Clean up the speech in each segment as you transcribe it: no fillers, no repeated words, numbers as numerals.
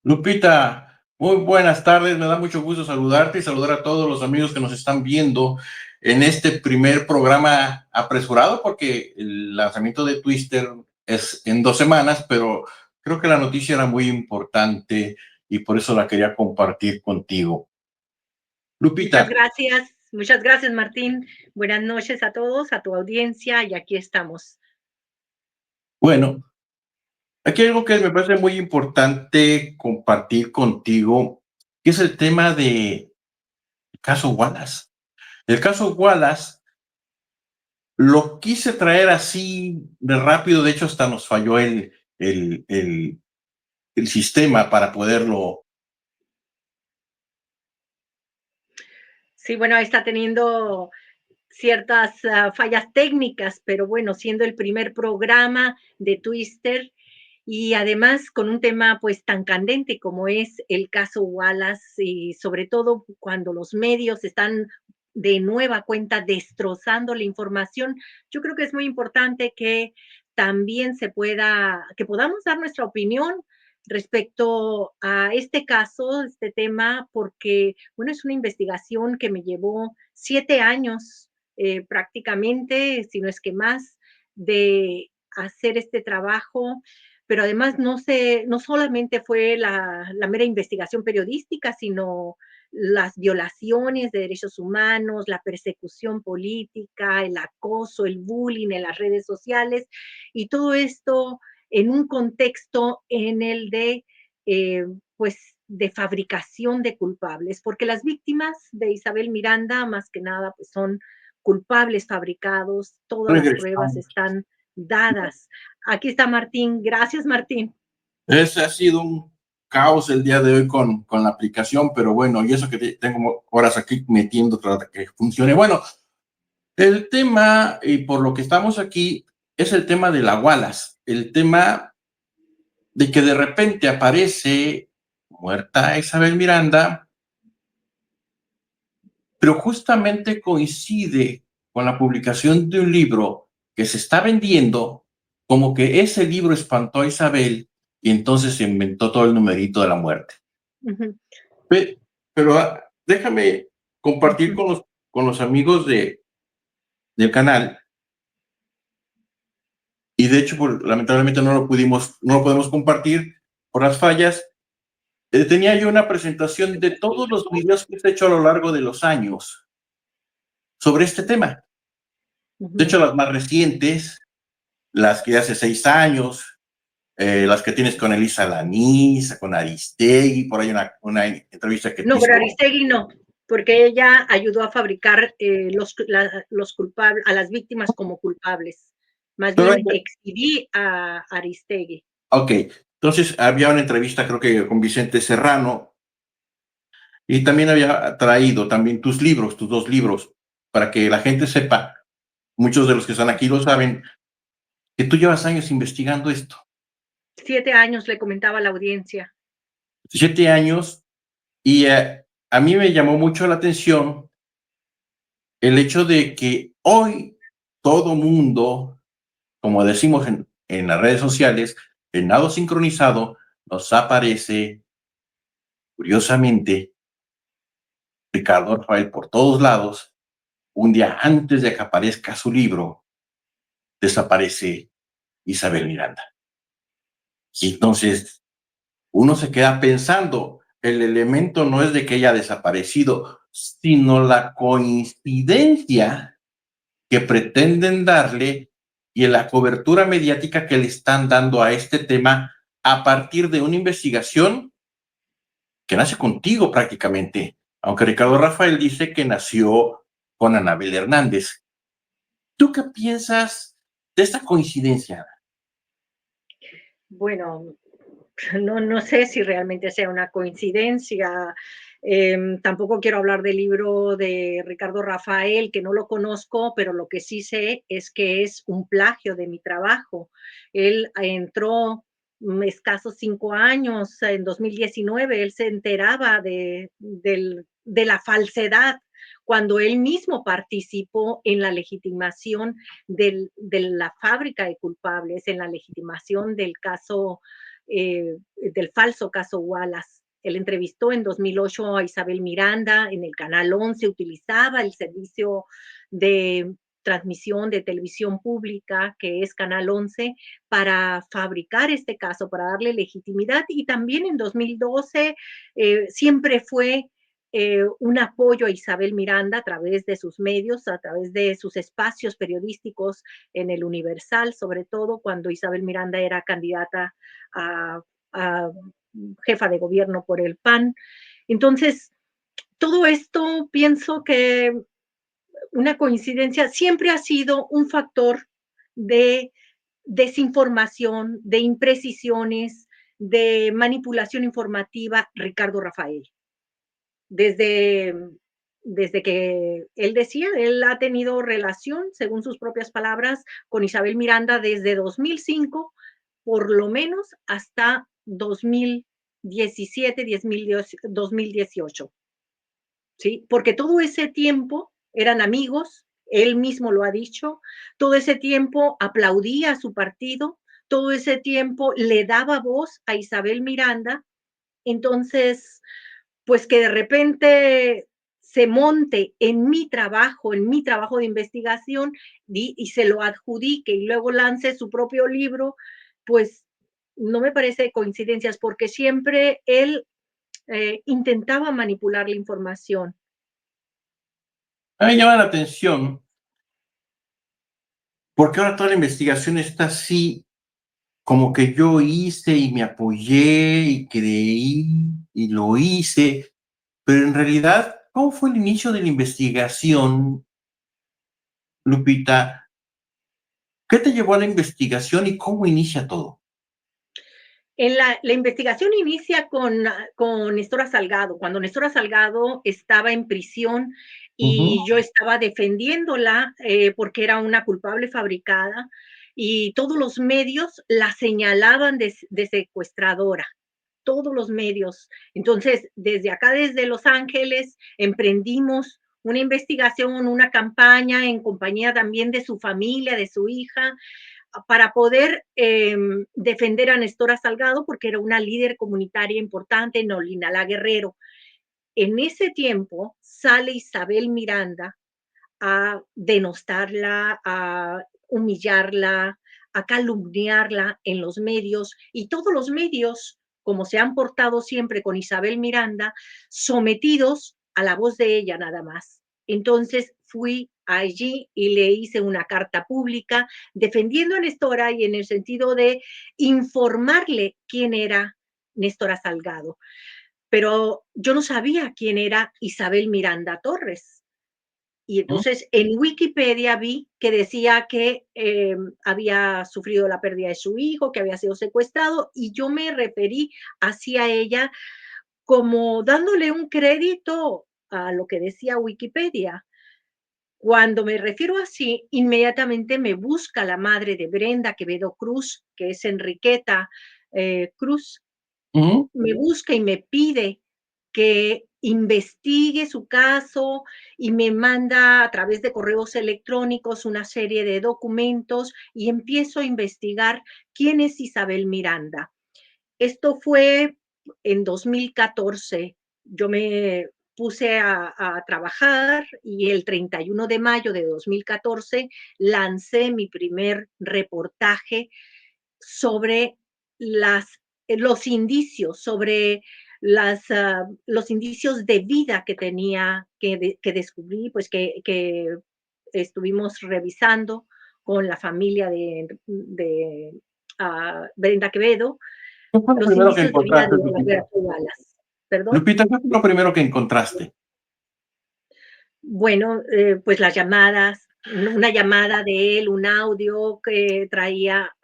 Lupita, muy buenas tardes, me da mucho gusto saludarte y saludar a todos los amigos que nos están viendo en este primer programa apresurado, porque el lanzamiento de Twister es en 2 semanas, pero creo que la noticia era muy importante y por eso la quería compartir contigo. Lupita, Muchas gracias, Martín. Buenas noches a todos, a tu audiencia, y aquí estamos. bueno, aquí hay algo que me parece muy importante compartir contigo, que es el tema de caso Wallace. El caso Wallace lo quise traer así de rápido, de hecho hasta nos falló el, el, el sistema para poderlo. Sí, bueno, está teniendo ciertas fallas técnicas, pero bueno, siendo el primer programa de Twister y además con un tema pues tan candente como es el caso Wallace y sobre todo cuando los medios están de nueva cuenta destrozando la información, yo creo que es muy importante que también que podamos dar nuestra opinión respecto a este caso, este tema, porque, bueno, es una investigación que me llevó 7 años prácticamente, si no es que más, de hacer este trabajo, pero además no solamente fue la mera investigación periodística, sino las violaciones de derechos humanos, la persecución política, el acoso, el bullying en las redes sociales, y todo esto en un contexto en el pues, de fabricación de culpables, porque las víctimas de Isabel Miranda, más que nada, pues son culpables fabricados, todas las pruebas Regresamos. están dadas. Aquí está Martín. Gracias, Martín. Ese ha sido un caos el día de hoy con la aplicación, pero bueno, y eso que tengo horas aquí metiendo para que funcione. Bueno, el tema, y por lo que estamos aquí, es el tema de la Wallace, el tema de que de repente aparece muerta Isabel Miranda, pero justamente coincide con la publicación de un libro que se está vendiendo, como que ese libro espantó a Isabel y entonces se inventó todo el numerito de la muerte. Ujú, Pero déjame compartir ujú. con los amigos del canal, y de hecho lamentablemente no lo podemos compartir por las fallas. Tenía yo una presentación de todos los videos que he hecho a lo largo de los años sobre este tema. De Ujú. hecho, las más recientes, las que hace 6 años, las que tienes con Elisa Laniz, con Aristegui, por ahí una entrevista que te No, pero hizo. Aristegui no, porque ella ayudó a fabricar los culpables, a las víctimas como culpables. Más Pero, bien exhibí a Aristegui. ok, entonces había una entrevista creo que con Vicente Serrano y también había traído también tus libros, tus 2 libros, para que la gente sepa, muchos de los que están aquí lo saben, que tú llevas años investigando esto. 7 años le comentaba a la audiencia. 7 años, y a mí me llamó mucho la atención el hecho de que hoy todo mundo, como decimos en las redes sociales, en nado sincronizado, nos aparece, curiosamente, Ricardo Rafael por todos lados. Un día antes de que aparezca su libro, desaparece Isabel Miranda. Y entonces uno se queda pensando, el elemento no es de que haya desaparecido, sino la coincidencia que pretenden darle y en la cobertura mediática que le están dando a este tema a partir de una investigación que nace contigo prácticamente, aunque Ricardo Rafael dice que nació con Anabel Hernández. ¿Tú qué piensas de esta coincidencia? Bueno, no sé si realmente sea una coincidencia. Tampoco quiero hablar del libro de Ricardo Rafael, que no lo conozco, pero lo que sí sé es que es un plagio de mi trabajo. Él entró escasos 5 años, en 2019, él se enteraba de la falsedad cuando él mismo participó en la legitimación de la fábrica de culpables, en la legitimación del caso del falso caso Wallace. Él entrevistó en 2008 a Isabel Miranda en el Canal 11, utilizaba el servicio de transmisión de televisión pública, que es Canal 11, para fabricar este caso, para darle legitimidad. Y también en 2012 siempre fue un apoyo a Isabel Miranda a través de sus medios, a través de sus espacios periodísticos en el Universal, sobre todo cuando Isabel Miranda era candidata a jefa de gobierno por el PAN. Entonces, todo esto pienso que una coincidencia siempre ha sido un factor de desinformación, de imprecisiones, de manipulación informativa, Ricardo Rafael. Desde, desde que él decía, él ha tenido relación, según sus propias palabras, con Isabel Miranda desde 2005, por lo menos hasta 2017, 2018. ¿Sí? Porque todo ese tiempo eran amigos, él mismo lo ha dicho, todo ese tiempo aplaudía a su partido, todo ese tiempo le daba voz a Isabel Miranda. Entonces, pues que de repente se monte en mi trabajo de investigación y se lo adjudique y luego lance su propio libro, pues no me parece coincidencias porque siempre él intentaba manipular la información. A mí me llama la atención porque ahora toda la investigación está así, como que yo hice y me apoyé y creí y lo hice, pero en realidad, ¿cómo fue el inicio de la investigación, Lupita? ¿Qué te llevó a la investigación y cómo inicia todo? En la investigación inicia con Nestora Salgado, cuando Nestora Salgado estaba en prisión Ujú. y yo estaba defendiéndola porque era una culpable fabricada y todos los medios la señalaban de secuestradora, todos los medios. Entonces, desde acá, desde Los Ángeles, emprendimos una investigación, una campaña en compañía también de su familia, de su hija, para poder defender a Nestora Salgado, porque era una líder comunitaria importante, Nolinalá Guerrero. En ese tiempo sale Isabel Miranda a denostarla, a humillarla, a calumniarla en los medios y todos los medios, como se han portado siempre con Isabel Miranda, sometidos a la voz de ella nada más. Entonces fui allí y le hice una carta pública defendiendo a Nestora y en el sentido de informarle quién era Néstora Salgado. Pero yo no sabía quién era Isabel Miranda Torres. Y ¿Mm? entonces en Wikipedia vi que decía que había sufrido la pérdida de su hijo, que había sido secuestrado, y yo me referí hacia ella como dándole un crédito a lo que decía Wikipedia. Cuando me refiero así, inmediatamente me busca la madre de Brenda Quevedo Cruz, que es Enriqueta Cruz, Ujú. me busca y me pide que investigue su caso y me manda a través de correos electrónicos una serie de documentos y empiezo a investigar quién es Isabel Miranda. Esto fue en 2014. Yo me puse a trabajar y el 31 de mayo de 2014 lancé mi primer reportaje sobre las, los indicios, sobre los indicios de vida que tenía, que descubrí, pues que estuvimos revisando con la familia de Brenda Quevedo, ¿Qué fue lo los primero que indicios de vida encontraste, de Lupita? Roberto Wallace. ¿Perdón? Lupita, ¿qué fue lo primero que encontraste? Bueno, pues las llamadas, una llamada de él, un audio que traía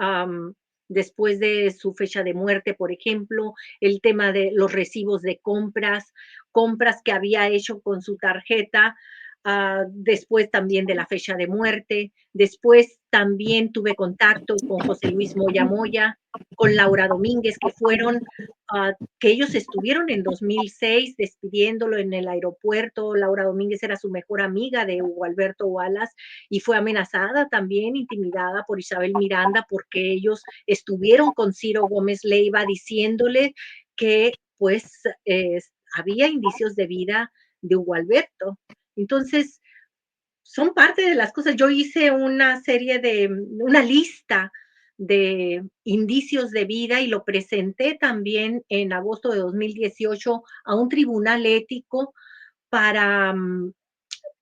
después de su fecha de muerte, por ejemplo, el tema de los recibos de compras, compras que había hecho con su tarjeta, después también de la fecha de muerte, después también tuve contacto con José Luis Moya Moya, con Laura Domínguez, que fueron, que ellos estuvieron en 2006 despidiéndolo en el aeropuerto. Laura Domínguez era su mejor amiga de Hugo Alberto Wallace y fue amenazada también, intimidada por Isabel Miranda, porque ellos estuvieron con Ciro Gómez Leiva diciéndole que pues había indicios de vida de Hugo Alberto. Entonces, son parte de las cosas. Yo hice una serie de, una lista de indicios de vida y lo presenté también en agosto de 2018 a un tribunal ético para,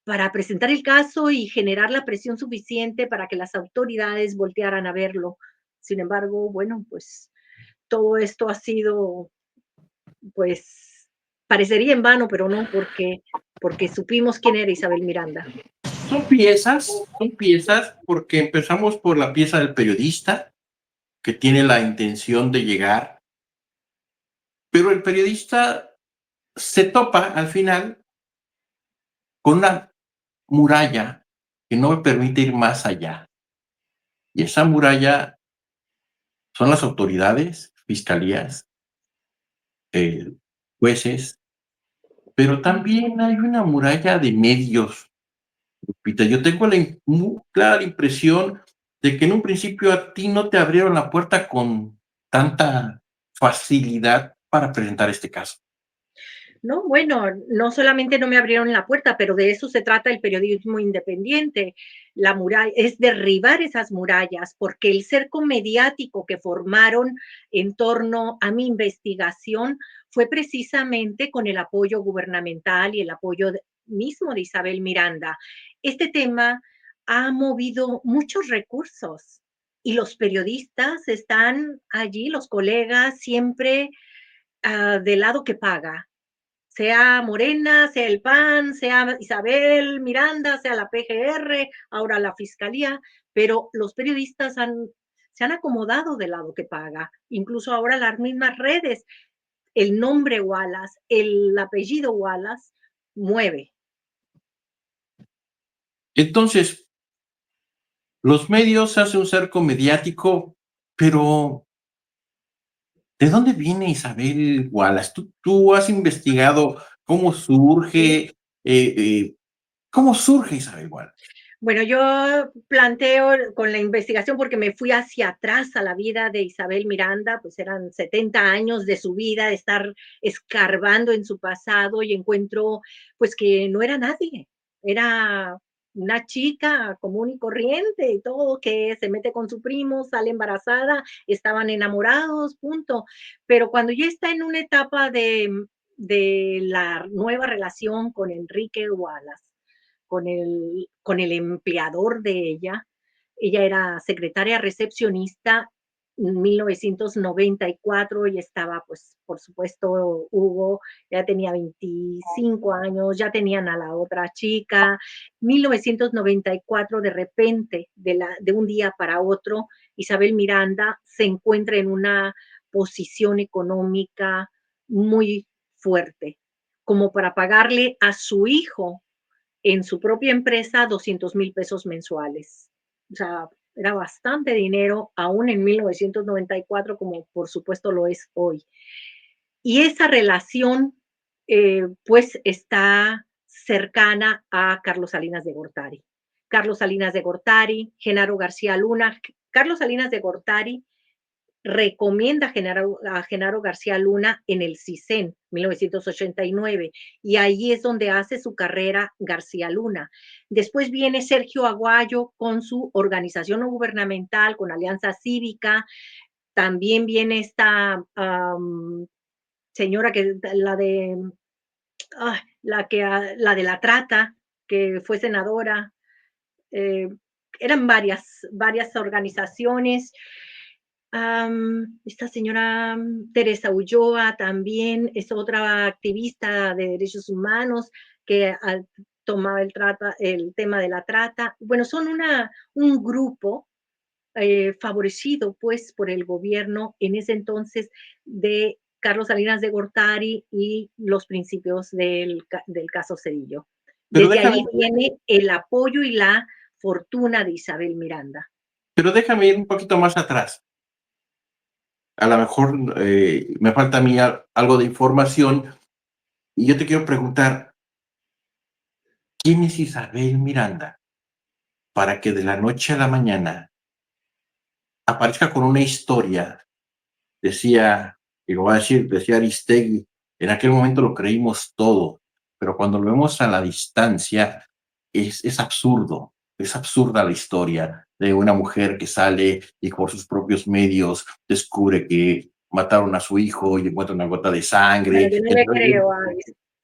para presentar el caso y generar la presión suficiente para que las autoridades voltearan a verlo. Sin embargo, bueno, pues todo esto ha sido, pues, parecería en vano, pero no, porque supimos quién era Isabel Miranda. Son piezas porque empezamos por la pieza del periodista que tiene la intención de llegar, pero el periodista se topa al final con una muralla que no me permite ir más allá. Y esa muralla son las autoridades, fiscalías, jueces, pero también hay una muralla de medios. Lupita, yo tengo la muy clara impresión de que en un principio a ti no te abrieron la puerta con tanta facilidad para presentar este caso. No, bueno, no solamente no me abrieron la puerta, pero de eso se trata el periodismo independiente. La muralla es derribar esas murallas, porque el cerco mediático que formaron en torno a mi investigación fue precisamente con el apoyo gubernamental y el apoyo mismo de Isabel Miranda. Este tema ha movido muchos recursos y los periodistas están allí, los colegas, siempre del lado que paga, sea Morena, sea el PAN, sea Isabel Miranda, sea la PGR, ahora la Fiscalía, pero los periodistas se han acomodado del lado que paga. Incluso ahora las mismas redes, el nombre Wallace, el apellido Wallace, mueve. Entonces, los medios hacen un cerco mediático, pero ¿de dónde viene Isabel Wallace? ¿Tú has investigado cómo Sí. surge, cómo surge Isabel Wallace? Bueno, yo planteo con la investigación, porque me fui hacia atrás a la vida de Isabel Miranda, pues eran 70 años de su vida, de estar escarbando en su pasado y encuentro pues que no era nadie, era una chica común y corriente y todo, que se mete con su primo, sale embarazada, estaban enamorados, punto. Pero cuando ya está en una etapa de la nueva relación con Enrique Wallace, con el empleador de ella. Ella era secretaria recepcionista en 1994 y estaba, pues, por supuesto, Hugo ya tenía 25 años, ya tenían a la otra chica. 1994, de repente, de un día para otro, Isabel Miranda se encuentra en una posición económica muy fuerte, como para pagarle a su hijo en su propia empresa 200,000 pesos mensuales. O sea, era bastante dinero, aún en 1994, como por supuesto lo es hoy. Y esa relación, pues, está cercana a Carlos Salinas de Gortari. Carlos Salinas de Gortari, Genaro García Luna. Carlos Salinas de Gortari recomienda a Genaro García Luna en el CISEN, 1989, y ahí es donde hace su carrera García Luna. Después viene Sergio Aguayo con su organización no gubernamental, con Alianza Cívica. También viene esta señora que la de la trata, que fue senadora. eh, Eran varias organizaciones. Esta señora Teresa Ulloa también es otra activista de derechos humanos que tomaba el tema de la trata. Bueno, son un grupo favorecido pues por el gobierno en ese entonces de Carlos Salinas de Gortari y los principios del caso Cedillo. Pero Desde déjame, ahí viene el apoyo y la fortuna de Isabel Miranda. Pero déjame ir un poquito más atrás. A lo mejor me falta a mí algo de información y yo te quiero preguntar, ¿quién es Isabel Miranda para que de la noche a la mañana aparezca con una historia? Decía, y lo voy a decir, decía Aristegui, en aquel momento lo creímos todo, pero cuando lo vemos a la distancia es absurdo, es absurda la historia de una mujer que sale y por sus propios medios descubre que mataron a su hijo y encuentra una gota de Bueno, sangre. yo no le creo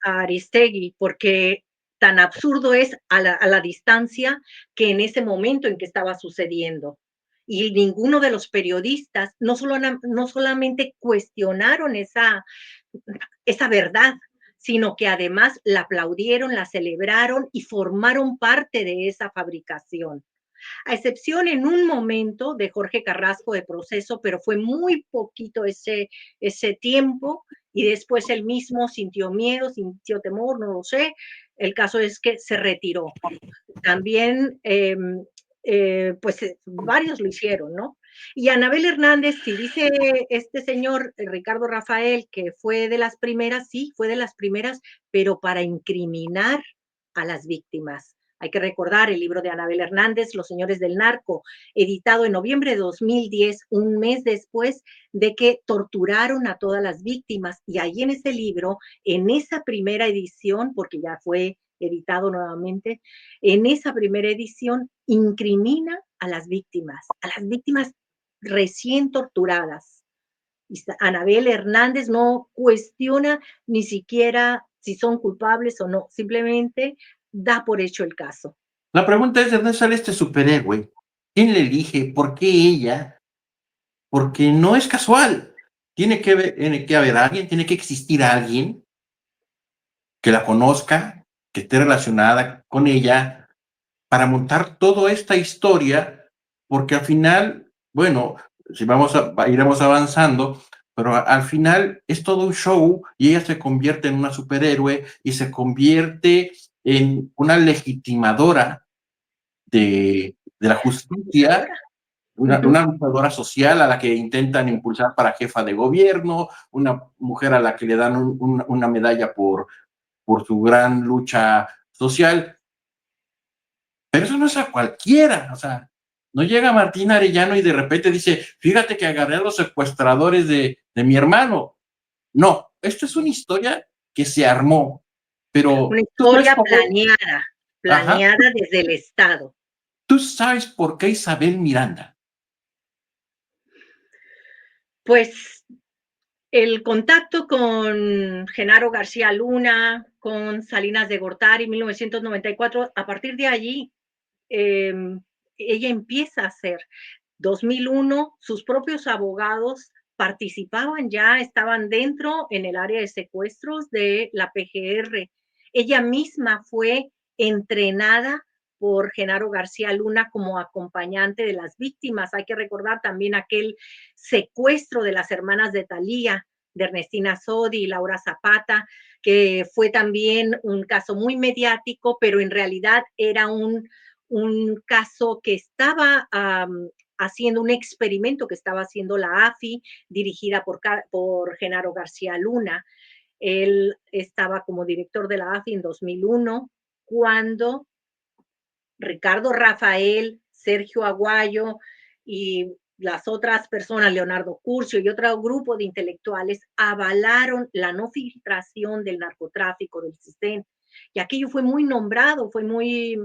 a Aristegui, porque tan absurdo es a la distancia que en ese momento en que estaba sucediendo. Y ninguno de los periodistas, no solamente cuestionaron esa verdad, sino que además la aplaudieron, la celebraron y formaron parte de esa fabricación. A excepción en un momento de Jorge Carrasco de Proceso, pero fue muy poquito ese tiempo y después él mismo sintió miedo, sintió temor, no lo sé. El caso es que se retiró. También, pues varios lo hicieron, ¿no? Y Anabel Hernández, si dice este señor Ricardo Rafael que fue de las primeras, sí, fue de las primeras, pero para incriminar a las víctimas. Hay que recordar el libro de Anabel Hernández, Los Señores del Narco, editado en noviembre de 2010, un mes después de que torturaron a todas las víctimas. Y ahí en ese libro, en esa primera edición, porque ya fue editado nuevamente, en esa primera edición incrimina a las víctimas recién torturadas. Anabel Hernández no cuestiona ni siquiera si son culpables o no, simplemente da por hecho el caso. La pregunta es, ¿de dónde sale este superhéroe? ¿Quién le elige? ¿Por qué ella? Porque no es casual. Tiene que haber alguien, tiene que existir alguien que la conozca, que esté relacionada con ella, para montar toda esta historia, porque al final, bueno, si iremos avanzando, pero al final es todo un show y ella se convierte en una superhéroe y se convierte en una legitimadora de la justicia, Luchadora. Ujú. una luchadora social a la que intentan impulsar para jefa de gobierno, una mujer a la que le dan una medalla por su gran lucha social, pero eso no es a cualquiera, o sea, no llega Martín Arellano y de repente dice, fíjate que agarré a los secuestradores de mi hermano. No, esto es una historia que se armó, Una pero tú sabes historia por qué, planeada, ajá, planeada desde el Estado. tú sabes por qué Isabel Miranda. Pues el contacto con Genaro García Luna, con Salinas de Gortari, 1994, a partir de allí, eh, ella empieza a hacer. 2001, sus propios abogados participaban ya, estaban dentro en el área de secuestros de la PGR. Ella misma fue entrenada por Genaro García Luna como acompañante de las víctimas. Hay que recordar también aquel secuestro de las hermanas de Talía, de Ernestina Sodi y Laura Zapata, que fue también un caso muy mediático, pero en realidad era un caso que estaba haciendo un experimento que estaba haciendo la AFI, dirigida por Genaro García Luna. Él estaba como director de la AFI en 2001, cuando Ricardo Rafael, Sergio Aguayo y las otras personas, Leonardo Curcio y otro grupo de intelectuales, avalaron la no filtración del narcotráfico del CISEN. Y aquello fue muy nombrado, fue muy,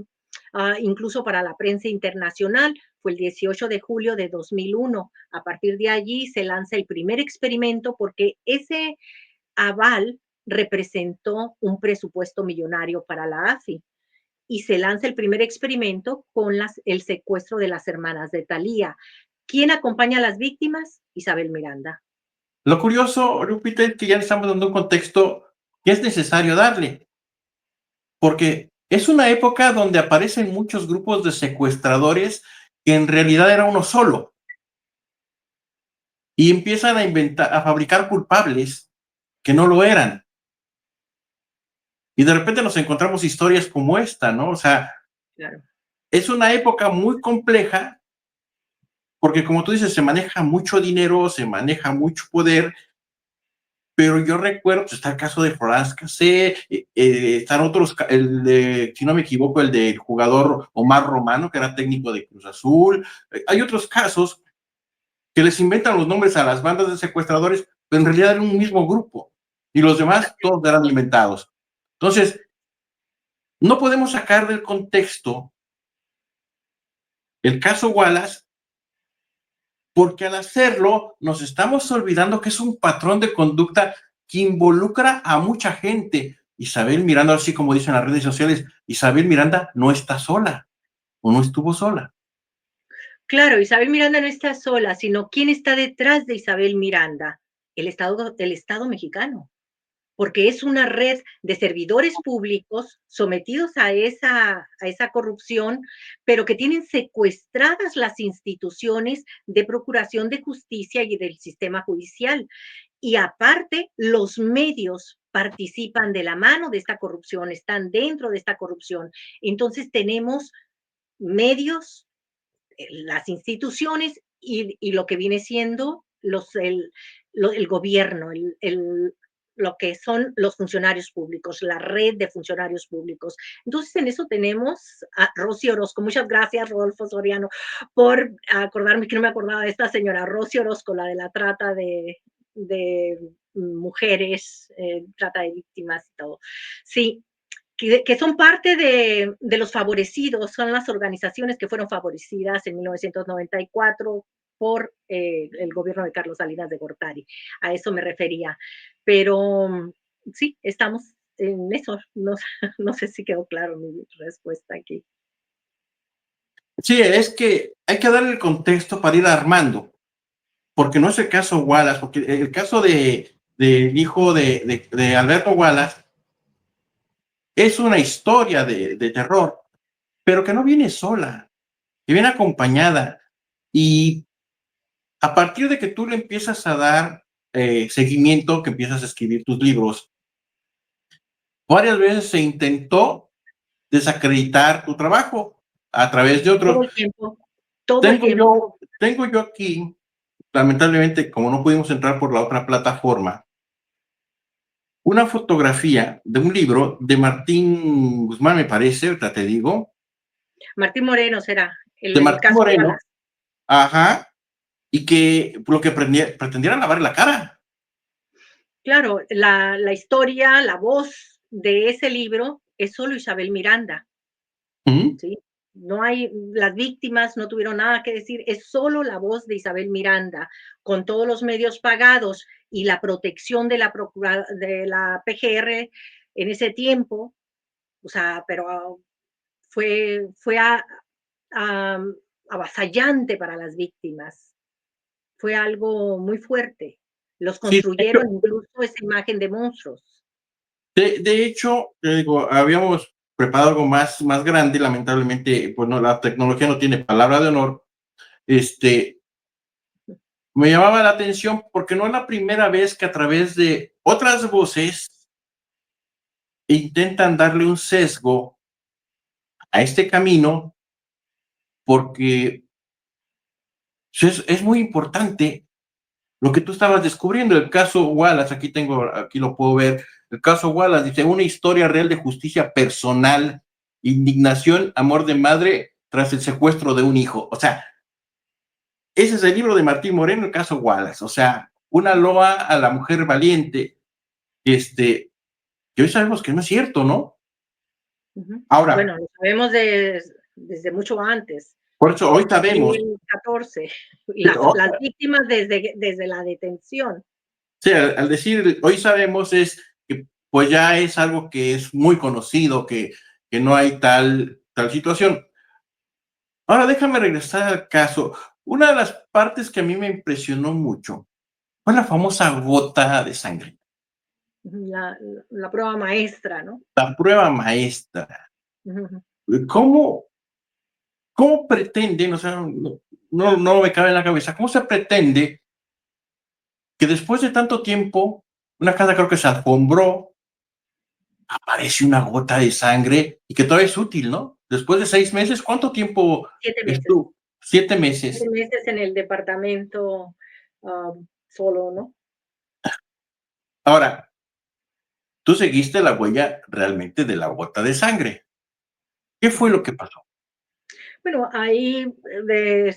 incluso para la prensa internacional, fue el 18 de julio de 2001. A partir de allí se lanza el primer experimento porque ese aval representó un presupuesto millonario para la AFI y se lanza el primer experimento con el secuestro de las hermanas de Talía. ¿Quién acompaña a las víctimas? Isabel Miranda. Lo curioso, Lupita, es que ya le estamos dando un contexto que es necesario darle, porque es una época donde aparecen muchos grupos de secuestradores que en realidad era uno solo y empiezan a inventar, a fabricar culpables que no lo eran. Y de repente nos encontramos historias como esta, ¿no? O sea, Claro. es una época muy compleja porque como tú dices, se maneja mucho dinero, se maneja mucho poder, pero yo recuerdo, pues está el caso de Florence Cassé, están otros, el de, si no me equivoco, el del jugador Omar Romano, que era técnico de Cruz Azul. Hay otros casos que les inventan los nombres a las bandas de secuestradores, pero en realidad era un mismo grupo, y los demás todos eran inventados. Entonces, no podemos sacar del contexto el caso Wallace, porque al hacerlo nos estamos olvidando que es un patrón de conducta que involucra a mucha gente. Isabel Miranda, así como dicen las redes sociales, Isabel Miranda no está sola o no estuvo sola. Claro, Isabel Miranda no está sola, sino quién está detrás de Isabel Miranda, el Estado mexicano, porque es una red de servidores públicos sometidos a esa corrupción, pero que tienen secuestradas las instituciones de procuración de justicia y del sistema judicial. Y aparte, los medios participan de la mano de esta corrupción, están dentro de esta corrupción. Entonces tenemos medios, las instituciones y lo que viene siendo el gobierno, lo que son los funcionarios públicos, la red de funcionarios públicos. Entonces, en eso tenemos a Rosy Orozco. Muchas gracias, Rodolfo Soriano, por acordarme que no me acordaba de esta señora Rosy Orozco, la de la trata de mujeres, trata de víctimas y todo. Sí, que son parte de los favorecidos, son las organizaciones que fueron favorecidas en 1994 por el gobierno de Carlos Salinas de Gortari. A eso me refería. Pero sí, estamos en eso. No, no sé si quedó claro mi respuesta aquí. Sí, es que hay que darle el contexto para ir armando, porque no es el caso Wallace, porque el caso del hijo de Alberto Wallace es una historia de terror, pero que no viene sola, que viene acompañada. Y a partir de que tú le empiezas a dar seguimiento, que empiezas a escribir tus libros, varias veces se intentó desacreditar tu trabajo a través de Todo otros. el tiempo, todo el Tengo tiempo. yo, tengo yo aquí, lamentablemente, como no pudimos entrar por la otra plataforma, una fotografía de un libro de Martín Guzmán, me parece, ahorita te digo, Martín Moreno será de el Martín caso Moreno, Wallace. ajá, y que lo que pretendiera lavar la cara. Claro, la historia, la voz de ese libro es solo Isabel Miranda. ¿Mm? ¿Sí? No hay, las víctimas no tuvieron nada que decir, es solo la voz de Isabel Miranda, con todos los medios pagados y la protección de la PGR en ese tiempo, o sea, pero fue a, avasallante para las víctimas, fue algo muy fuerte. Los Sí, construyeron incluso esa imagen de monstruos. de hecho, te digo, habíamos preparado algo más grande, lamentablemente, pues no, la tecnología no tiene palabra de honor. Este, me llamaba la atención porque no es la primera vez que a través de otras voces intentan darle un sesgo a este camino, porque es muy importante lo que tú estabas descubriendo. El caso Wallace, aquí lo puedo ver, el caso Wallace dice: una historia real de justicia personal, indignación, amor de madre tras el secuestro de un hijo. O sea, ese es el libro de Martín Moreno, el caso Wallace. O sea, una loa a la mujer valiente, que hoy sabemos que no es cierto, ¿no? Ujú. Ahora, Bueno, lo sabemos desde mucho antes. por eso hoy Desde sabemos, 2014, o las víctimas desde la detención. sea, al decir hoy sabemos es que pues ya es algo que es muy conocido, que no hay tal situación. Ahora déjame regresar al caso. Una de las partes que a mí me impresionó mucho fue la famosa gota de sangre, La prueba maestra, ¿no? la prueba maestra. Ujú. ¿Cómo, cómo pretenden, o sea, no me cabe en la cabeza, cómo se pretende que después de tanto tiempo, una casa creo que se alfombró, aparece una gota de sangre y que todavía es útil, ¿no? Después de 6 meses, ¿cuánto tiempo 7 meses. estuvo? 7 meses. meses en el departamento, solo, ¿no? Ahora, tú seguiste la huella realmente de la gota de sangre. ¿Qué fue lo que pasó? Bueno, ahí de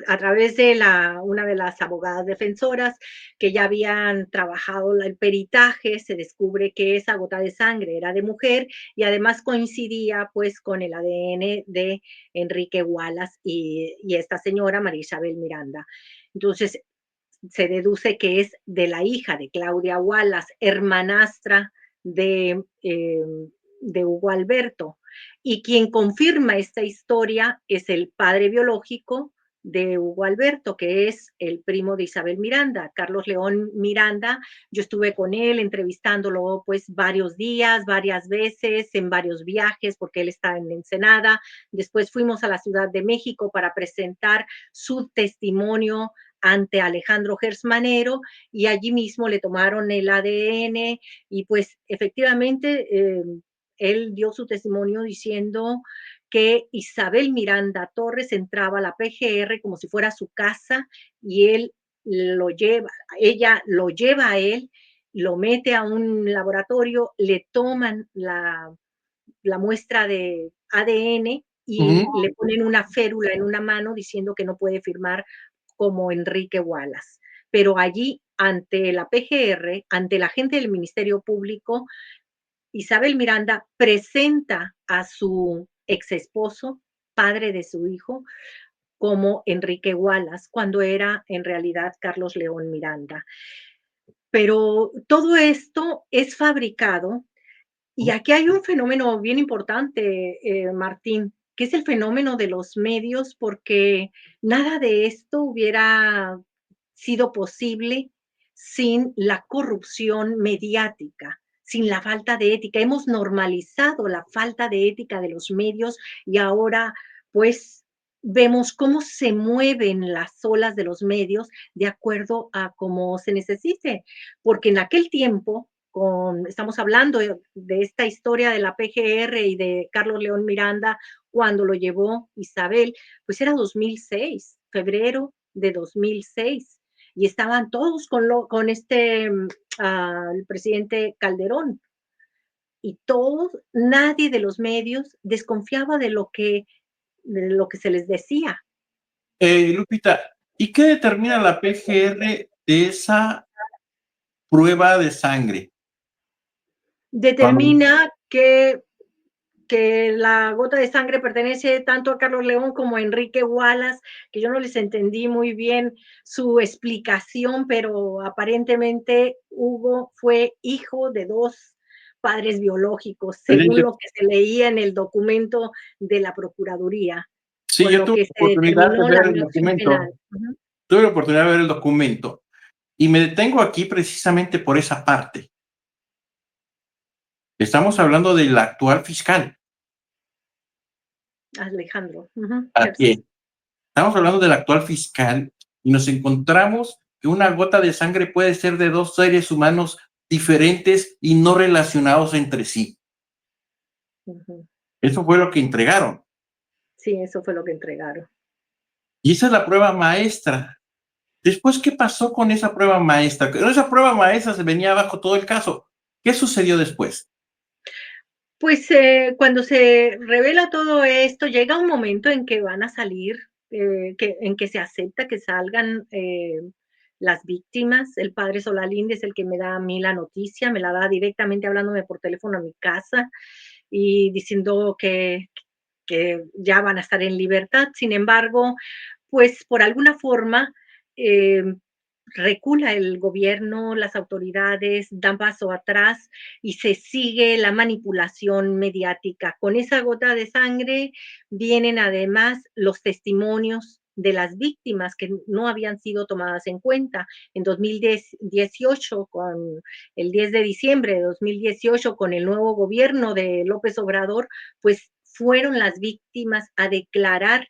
a través de una de las abogadas defensoras que ya habían trabajado el peritaje, se descubre que esa gota de sangre era de mujer y además coincidía pues con el ADN de Enrique Wallace y esta señora María Isabel Miranda. Entonces se deduce que es de la hija de Claudia Wallace, hermanastra de Hugo Alberto. Y quien confirma esta historia es el padre biológico de Hugo Alberto, que es el primo de Isabel Miranda, Carlos León Miranda. Yo estuve con él entrevistándolo pues varios días, varias veces, en varios viajes, porque él está en Ensenada. Después fuimos a la Ciudad de México para presentar su testimonio ante Alejandro Gersmanero y allí mismo le tomaron el ADN y pues efectivamente él dio su testimonio diciendo que Isabel Miranda Torres entraba a la PGR como si fuera su casa y ella lo lleva a él, lo mete a un laboratorio, le toman la muestra de ADN Ujú. y le ponen una férula en una mano diciendo que no puede firmar como Enrique Wallace. Pero allí, ante la PGR, ante la gente del Ministerio Público, Isabel Miranda presenta a su ex esposo, padre de su hijo, como Enrique Wallace, cuando era en realidad Carlos León Miranda. Pero todo esto es fabricado y aquí hay un fenómeno bien importante, Martín, que es el fenómeno de los medios, porque nada de esto hubiera sido posible sin la corrupción mediática, sin la falta de ética. Hemos normalizado la falta de ética de los medios y ahora, pues, vemos cómo se mueven las olas de los medios de acuerdo a cómo se necesite, porque en aquel tiempo estamos hablando de esta historia de la PGR y de Carlos León Miranda cuando lo llevó Isabel, pues era 2006, febrero de 2006, y estaban todos con el presidente Calderón, y todos, nadie de los medios desconfiaba de lo que se les decía. Lupita, ¿y qué determina la PGR de esa prueba de sangre? Cuando, Determina que la gota de sangre pertenece tanto a Carlos León como a Enrique Wallace, que yo no les entendí muy bien su explicación, pero aparentemente Hugo fue hijo de dos padres biológicos, según lo que se leía en el documento de la Procuraduría, sí, con yo lo tuve que la se oportunidad de determinó la ver el acción penal. documento, Ujú. tuve la oportunidad de ver el documento y me detengo aquí precisamente por esa parte. Estamos hablando del actual fiscal. Alejandro. Ujú. Así es. Estamos hablando del actual fiscal y nos encontramos que una gota de sangre puede ser de dos seres humanos diferentes y no relacionados entre sí. Ujú. Eso fue lo que entregaron. Sí, eso fue lo que entregaron. Y esa es la prueba maestra. Después, ¿qué pasó con esa prueba maestra? Esa prueba maestra se venía abajo todo el caso. ¿Qué sucedió después? Pues, cuando se revela todo esto, llega un momento en que van a salir, en que se acepta que salgan, las víctimas. El padre Solalinde es el que me da a mí la noticia, me la da directamente hablándome por teléfono a mi casa y diciendo que ya van a estar en libertad. Sin embargo, pues, por alguna forma, em, recula el gobierno, las autoridades dan paso atrás y se sigue la manipulación mediática. Con esa gota de sangre vienen además los testimonios de las víctimas que no habían sido tomadas en cuenta. En 2018, con el 10 de diciembre de 2018, con el nuevo gobierno de López Obrador, pues fueron las víctimas a declarar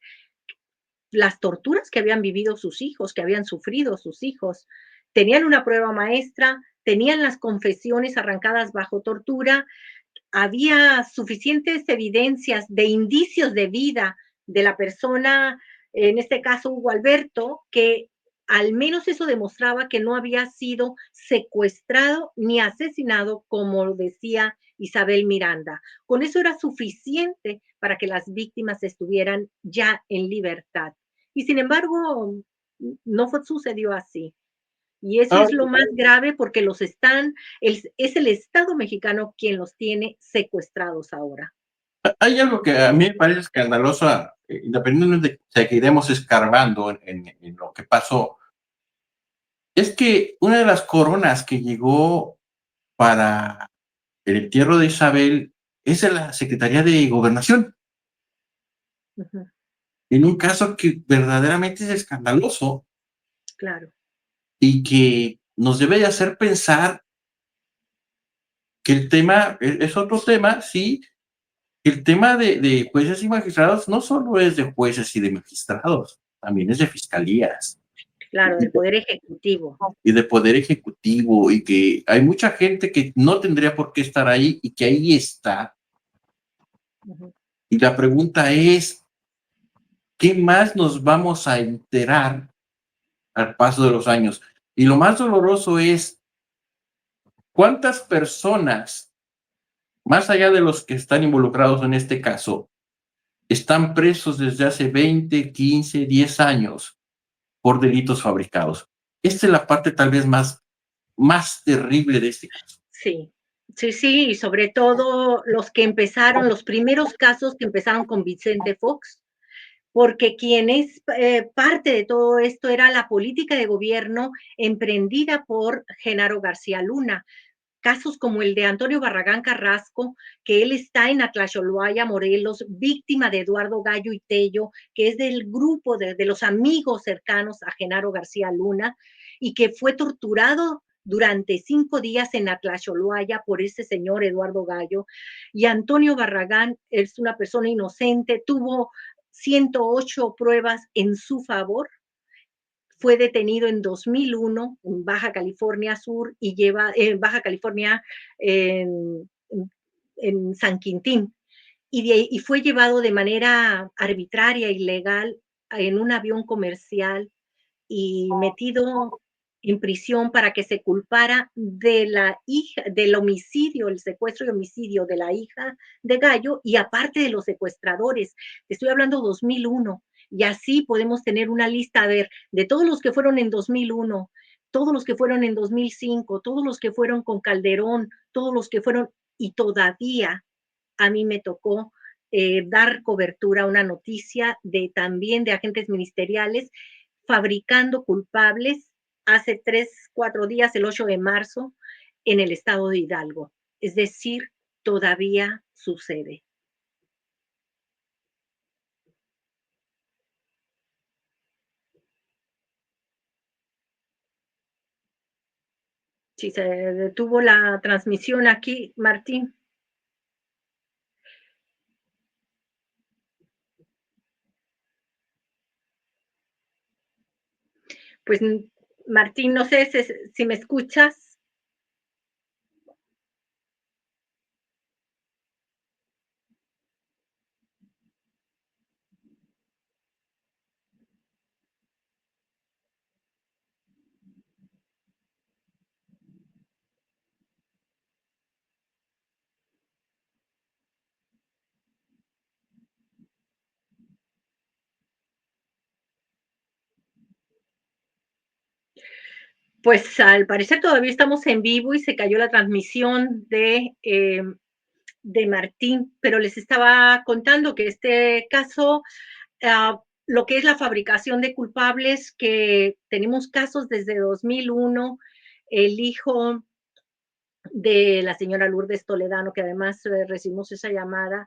las torturas que habían vivido sus hijos, que habían sufrido sus hijos. Tenían una prueba maestra, tenían las confesiones arrancadas bajo tortura, había suficientes evidencias de indicios de vida de la persona en este caso Hugo Alberto, que al menos eso demostraba que no había sido secuestrado ni asesinado, como decía Isabel Miranda. Con eso era suficiente para que las víctimas estuvieran ya en libertad. Y sin embargo, no sucedió así. Y eso es lo más grave porque es el Estado mexicano quien los tiene secuestrados ahora. Hay algo que a mí me parece escandaloso, independientemente de que seguiremos escarbando en lo que pasó, es que una de las coronas que llegó para el entierro de Isabel es de la Secretaría de Gobernación, Ujú, en un caso que verdaderamente es escandaloso claro. y que nos debe de hacer pensar que el tema es otro tema, sí, el tema de jueces y magistrados no solo es de jueces y de magistrados, también es de fiscalías Claro, del Poder Ejecutivo. y de poder ejecutivo, y que hay mucha gente que no tendría por qué estar ahí y que ahí está. Ujú. Y la pregunta es, ¿qué más nos vamos a enterar al paso de los años? Y lo más doloroso es, ¿cuántas personas, más allá de los que están involucrados en este caso, están presos desde hace 20, 15, 10 años por delitos fabricados? Esta es la parte tal vez más terrible de este caso. Sí, sí, sí, y sobre todo los que empezaron, los primeros casos que empezaron con Vicente Fox, porque quien es parte de todo esto era la política de gobierno emprendida por Genaro García Luna. Casos como el de Antonio Barragán Carrasco, que él está en Atlaxolhuaya, Morelos, víctima de Eduardo Gallo y Tello, que es del grupo de los amigos cercanos a Genaro García Luna, y que fue torturado durante 5 días en Atlaxolhuaya por ese señor Eduardo Gallo. Y Antonio Barragán es una persona inocente, tuvo 108 pruebas en su favor, fue detenido en 2001 en Baja California Sur y lleva en Baja California en, en San Quintín y fue llevado de manera arbitraria, ilegal, en un avión comercial y metido en prisión para que se culpara de la hija, del homicidio, el secuestro y homicidio de la hija de Gallo y aparte de los secuestradores. Te estoy hablando 2001 y así podemos tener una lista, a ver, de todos los que fueron en 2001, todos los que fueron en 2005, todos los que fueron con Calderón, todos los que fueron y todavía a mí me tocó dar cobertura a una noticia de también de agentes ministeriales fabricando culpables hace 3, 4 días, el 8 de marzo, en el estado de Hidalgo. Es decir, todavía sucede. Si se detuvo la transmisión aquí, Martín, pues Martín, no sé si me escuchas. Pues al parecer todavía estamos en vivo y se cayó la transmisión de Martín, pero les estaba contando que este caso, lo que es la fabricación de culpables, que tenemos casos desde 2001, el hijo de la señora Lourdes Toledano, que además recibimos esa llamada,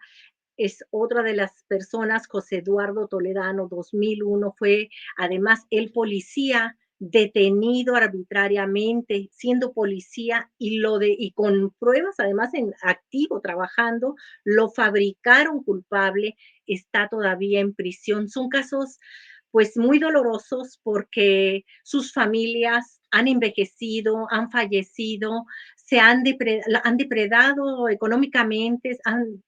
es otra de las personas, José Eduardo Toledano, 2001, fue además el policía detenido arbitrariamente, siendo policía y con pruebas además en activo, trabajando, lo fabricaron culpable, está todavía en prisión. Son casos pues muy dolorosos porque sus familias han envejecido, han fallecido, han depredado económicamente,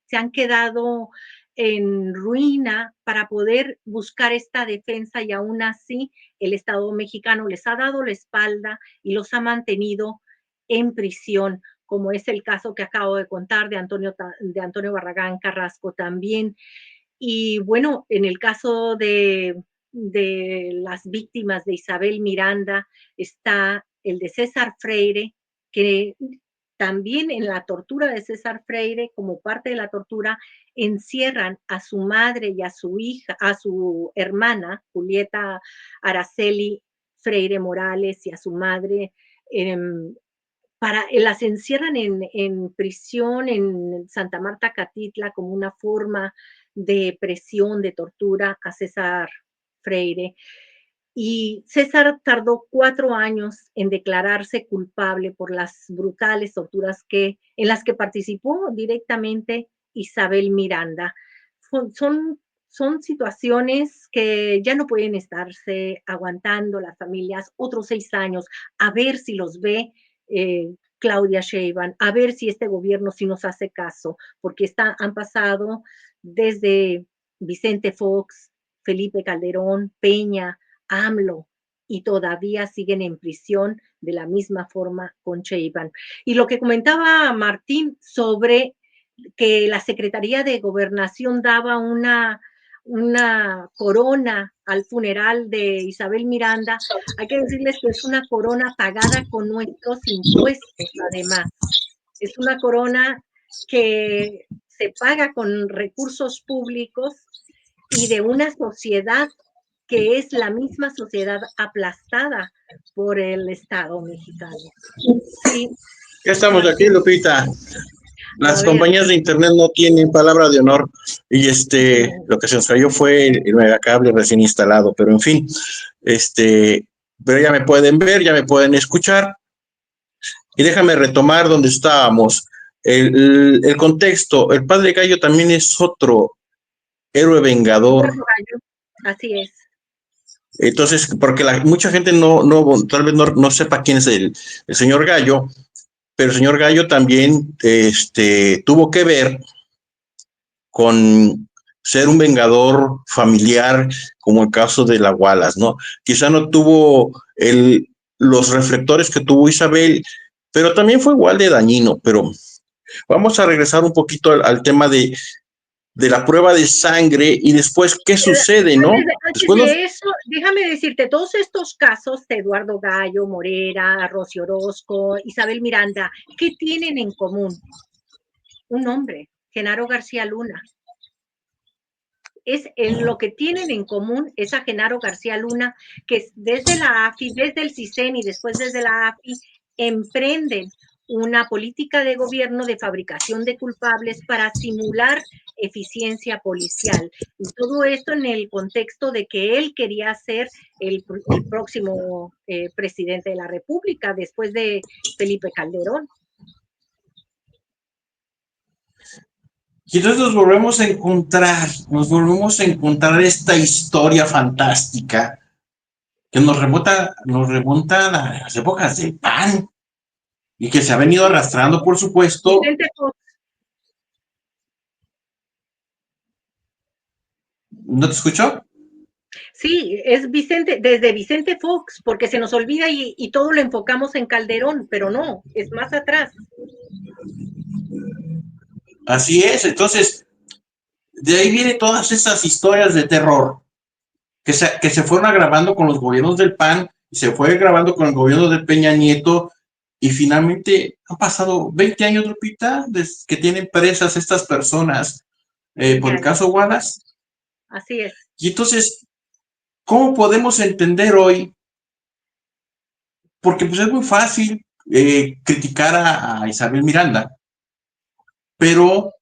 se han quedado en ruina para poder buscar esta defensa y aún así el Estado mexicano les ha dado la espalda y los ha mantenido en prisión, como es el caso que acabo de contar de Antonio Barragán Carrasco también. Y bueno, en el caso de las víctimas de Isabel Miranda está el de César Freire, que también en la tortura de César Freire, como parte de la tortura, encierran a su madre y a su hija, a su hermana, Julieta Araceli Freire Morales, y a su madre, las encierran en prisión en Santa Marta Catitla como una forma de presión, de tortura a César Freire. Y César tardó 4 años en declararse culpable por las brutales torturas en las que participó directamente Isabel Miranda. Son, son situaciones que ya no pueden estarse aguantando las familias otros 6 años, a ver si los ve Claudia Sheinbaum, a ver si este gobierno sí nos hace caso, porque han pasado desde Vicente Fox, Felipe Calderón, Peña, AMLO, y todavía siguen en prisión de la misma forma con Sheinbaum. Y lo que comentaba Martín sobre que la Secretaría de Gobernación daba una corona al funeral de Isabel Miranda, hay que decirles que es una corona pagada con nuestros impuestos, además. Es una corona que se paga con recursos públicos y de una sociedad que es la misma sociedad aplastada por el Estado mexicano. Sí, Ya estamos aquí, Martín. Lupita. A Las ver. compañías de internet no tienen palabra de honor y lo que se nos cayó fue el megacable recién instalado, pero en fin, pero ya me pueden ver, ya me pueden escuchar y déjame retomar donde estábamos. El contexto, el padre Gallo también es otro héroe vengador. Así es. Entonces, porque mucha gente tal vez no sepa quién es el señor Gallo, pero el señor Gallo también tuvo que ver con ser un vengador familiar, como el caso de la Wallace, ¿no? Quizá no tuvo los reflectores que tuvo Isabel, pero también fue igual de dañino. Pero vamos a regresar un poquito al tema de la prueba de sangre y después qué sucede, ¿no? Antes de eso, déjame decirte, todos estos casos de Eduardo Gallo, Morera, Rosy Orozco, Isabel Miranda, ¿qué tienen en común? Un hombre, Genaro García Luna. Lo que tienen en común es a Genaro García Luna, que desde la AFI, desde el CISEN y después desde la AFI, emprenden una política de gobierno de fabricación de culpables para simular eficiencia policial. Y todo esto en el contexto de que él quería ser el próximo presidente de la República después de Felipe Calderón. Y entonces nos volvemos a encontrar esta historia fantástica que nos remonta a las épocas del PAN y que se ha venido arrastrando, por supuesto. Vicente Fox. ¿No te escucho? Sí, es desde Vicente Fox, porque se nos olvida y todo lo enfocamos en Calderón, pero no, es más atrás. Así es, entonces, de ahí vienen todas esas historias de terror que se fueron agravando con los gobiernos del PAN, se fue grabando con el gobierno de Peña Nieto, y finalmente han pasado 20 años, Lupita, desde que tienen presas estas personas por el caso Wallace. Así es. Y entonces, ¿cómo podemos entender hoy? Porque pues es muy fácil criticar a Isabel Miranda, pero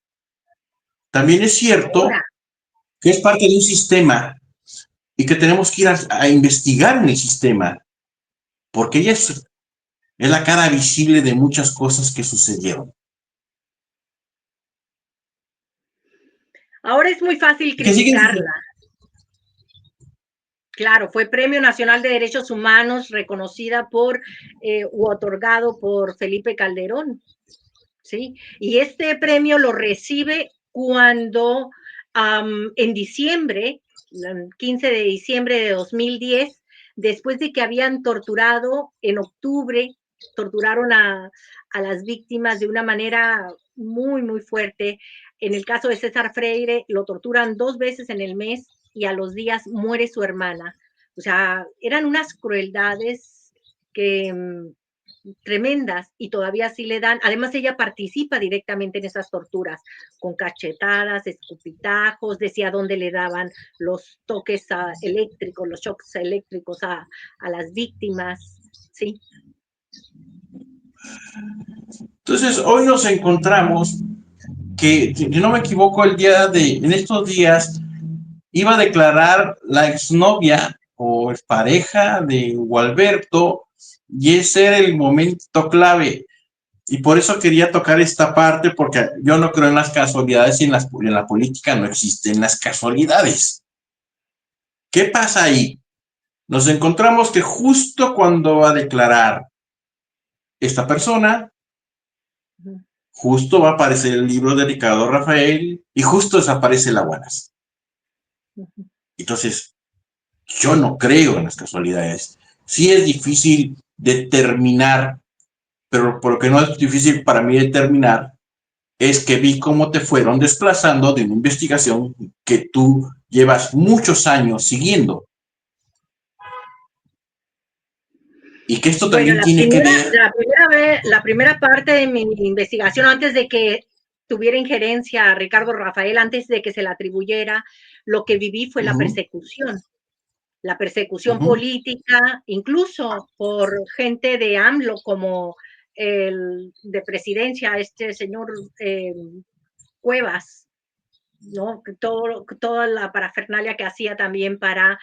también es cierto que es parte de un sistema y que tenemos que ir a investigar en el sistema, porque ella es la cara visible de muchas cosas que sucedieron. Ahora es muy fácil criticarla. Claro, fue Premio Nacional de Derechos Humanos reconocida u otorgado por Felipe Calderón, ¿sí? Y este premio lo recibe cuando En diciembre, el 15 de diciembre de 2010, después de que habían torturado en octubre, torturaron a las víctimas de una manera muy, muy fuerte. En el caso de César Freire, lo torturan 2 veces en el mes y a los días muere su hermana. O sea, eran unas crueldades que tremendas y todavía sí le dan. Además, ella participa directamente en esas torturas, con cachetadas, escupitajos, decía dónde le daban los toques eléctricos, los shocks eléctricos a las víctimas, sí. Entonces, hoy nos encontramos que, si no me equivoco, en estos días, iba a declarar la exnovia o pareja de Gualberto, y ese era el momento clave. Y por eso quería tocar esta parte, porque yo no creo en las casualidades y en la política no existen las casualidades. ¿Qué pasa ahí? Nos encontramos que justo cuando va a declarar esta persona, justo va a aparecer el libro de Ricardo Rafael y justo desaparece la Guanas. Entonces, yo no creo en las casualidades. Sí es difícil determinar, pero lo que no es difícil para mí determinar es que vi cómo te fueron desplazando de una investigación que tú llevas muchos años siguiendo. Y que esto Bueno, también tiene que ver. la primera parte de mi investigación, antes de que tuviera injerencia a Ricardo Rafael, antes de que se le atribuyera, lo que viví fue la persecución política, incluso por gente de AMLO, como el de presidencia, este señor Cuevas, ¿no? Toda la parafernalia que hacía también para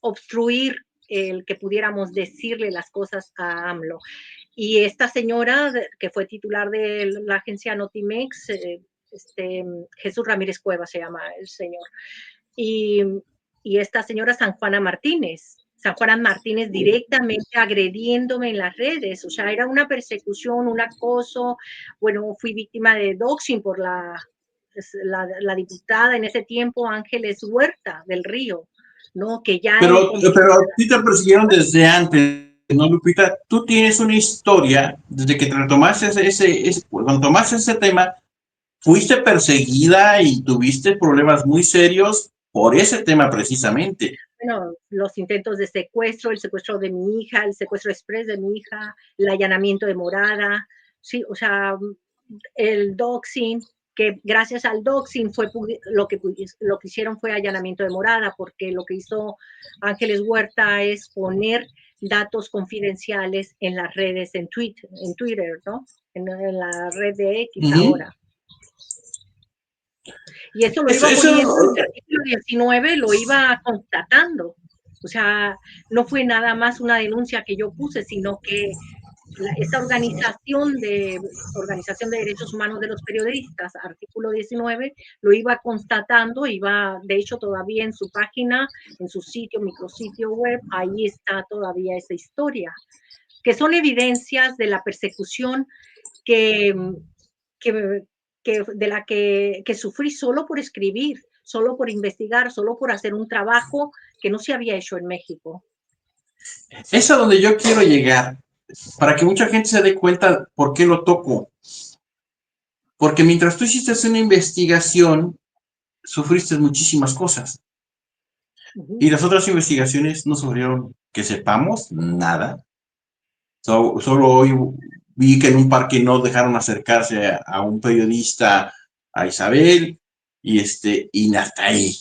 obstruir el que pudiéramos decirle las cosas a AMLO. Y esta señora, que fue titular de la agencia Notimex, Jesús Ramírez Cuevas se llama el señor, y, y esta señora San Juana Martínez directamente agrediéndome en las redes, o sea, era una persecución, un acoso. Bueno, fui víctima de doxing por la diputada en ese tiempo, Ángeles Huerta del Río, ¿no? Que ya Pero a ti te persiguieron desde antes, ¿no, Lupita? Tú tienes una historia, desde que te retomaste cuando tomaste ese tema, fuiste perseguida y tuviste problemas muy serios por ese tema precisamente. Bueno, los intentos de secuestro, el secuestro de mi hija, el secuestro express de mi hija, el allanamiento de morada, sí, o sea, el doxing, que gracias al doxing fue lo que hicieron fue allanamiento de morada, porque lo que hizo Ángeles Huerta es poner datos confidenciales en las redes, en Twitter, ¿no? En la red de X ahora. Y eso lo iba poniendo en el artículo 19, lo iba constatando. O sea, no fue nada más una denuncia que yo puse, sino que esta Organización de Derechos Humanos de los Periodistas, artículo 19, lo iba constatando, de hecho todavía en su página, en su sitio, micrositio web, ahí está todavía esa historia, que son evidencias de la persecución de la que sufrí solo por escribir, solo por investigar, solo por hacer un trabajo que no se había hecho en México. Es a donde yo quiero llegar, para que mucha gente se dé cuenta por qué lo toco. Porque mientras tú hiciste una investigación, sufriste muchísimas cosas. Y las otras investigaciones no sufrieron, que sepamos, nada. Solo hoy vi que en un parque no dejaron acercarse a un periodista, a Isabel, y hasta ahí.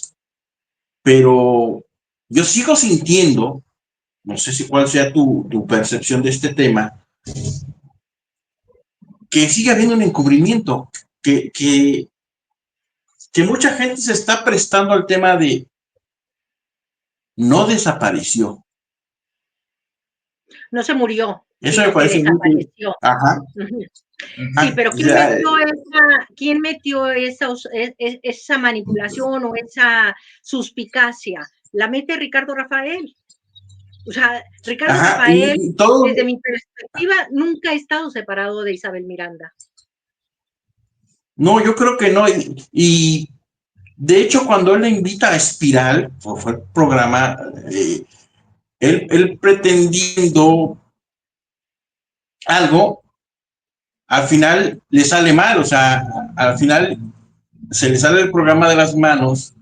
Pero yo sigo sintiendo, no sé si cuál sea tu percepción de este tema, que sigue habiendo un encubrimiento, que mucha gente se está prestando al tema de no desapareció. No se murió, Eso me parece muy... Ajá. Sí, pero ¿quién metió esa manipulación o esa suspicacia? La mete Ricardo Rafael. O sea, Ricardo Rafael, desde mi perspectiva, nunca ha estado separado de Isabel Miranda. No, yo creo que no. Y de hecho, cuando él le invita a Espiral, fue el programa, él pretendiendo algo, al final le sale mal, o sea, al final se le sale el programa de las manos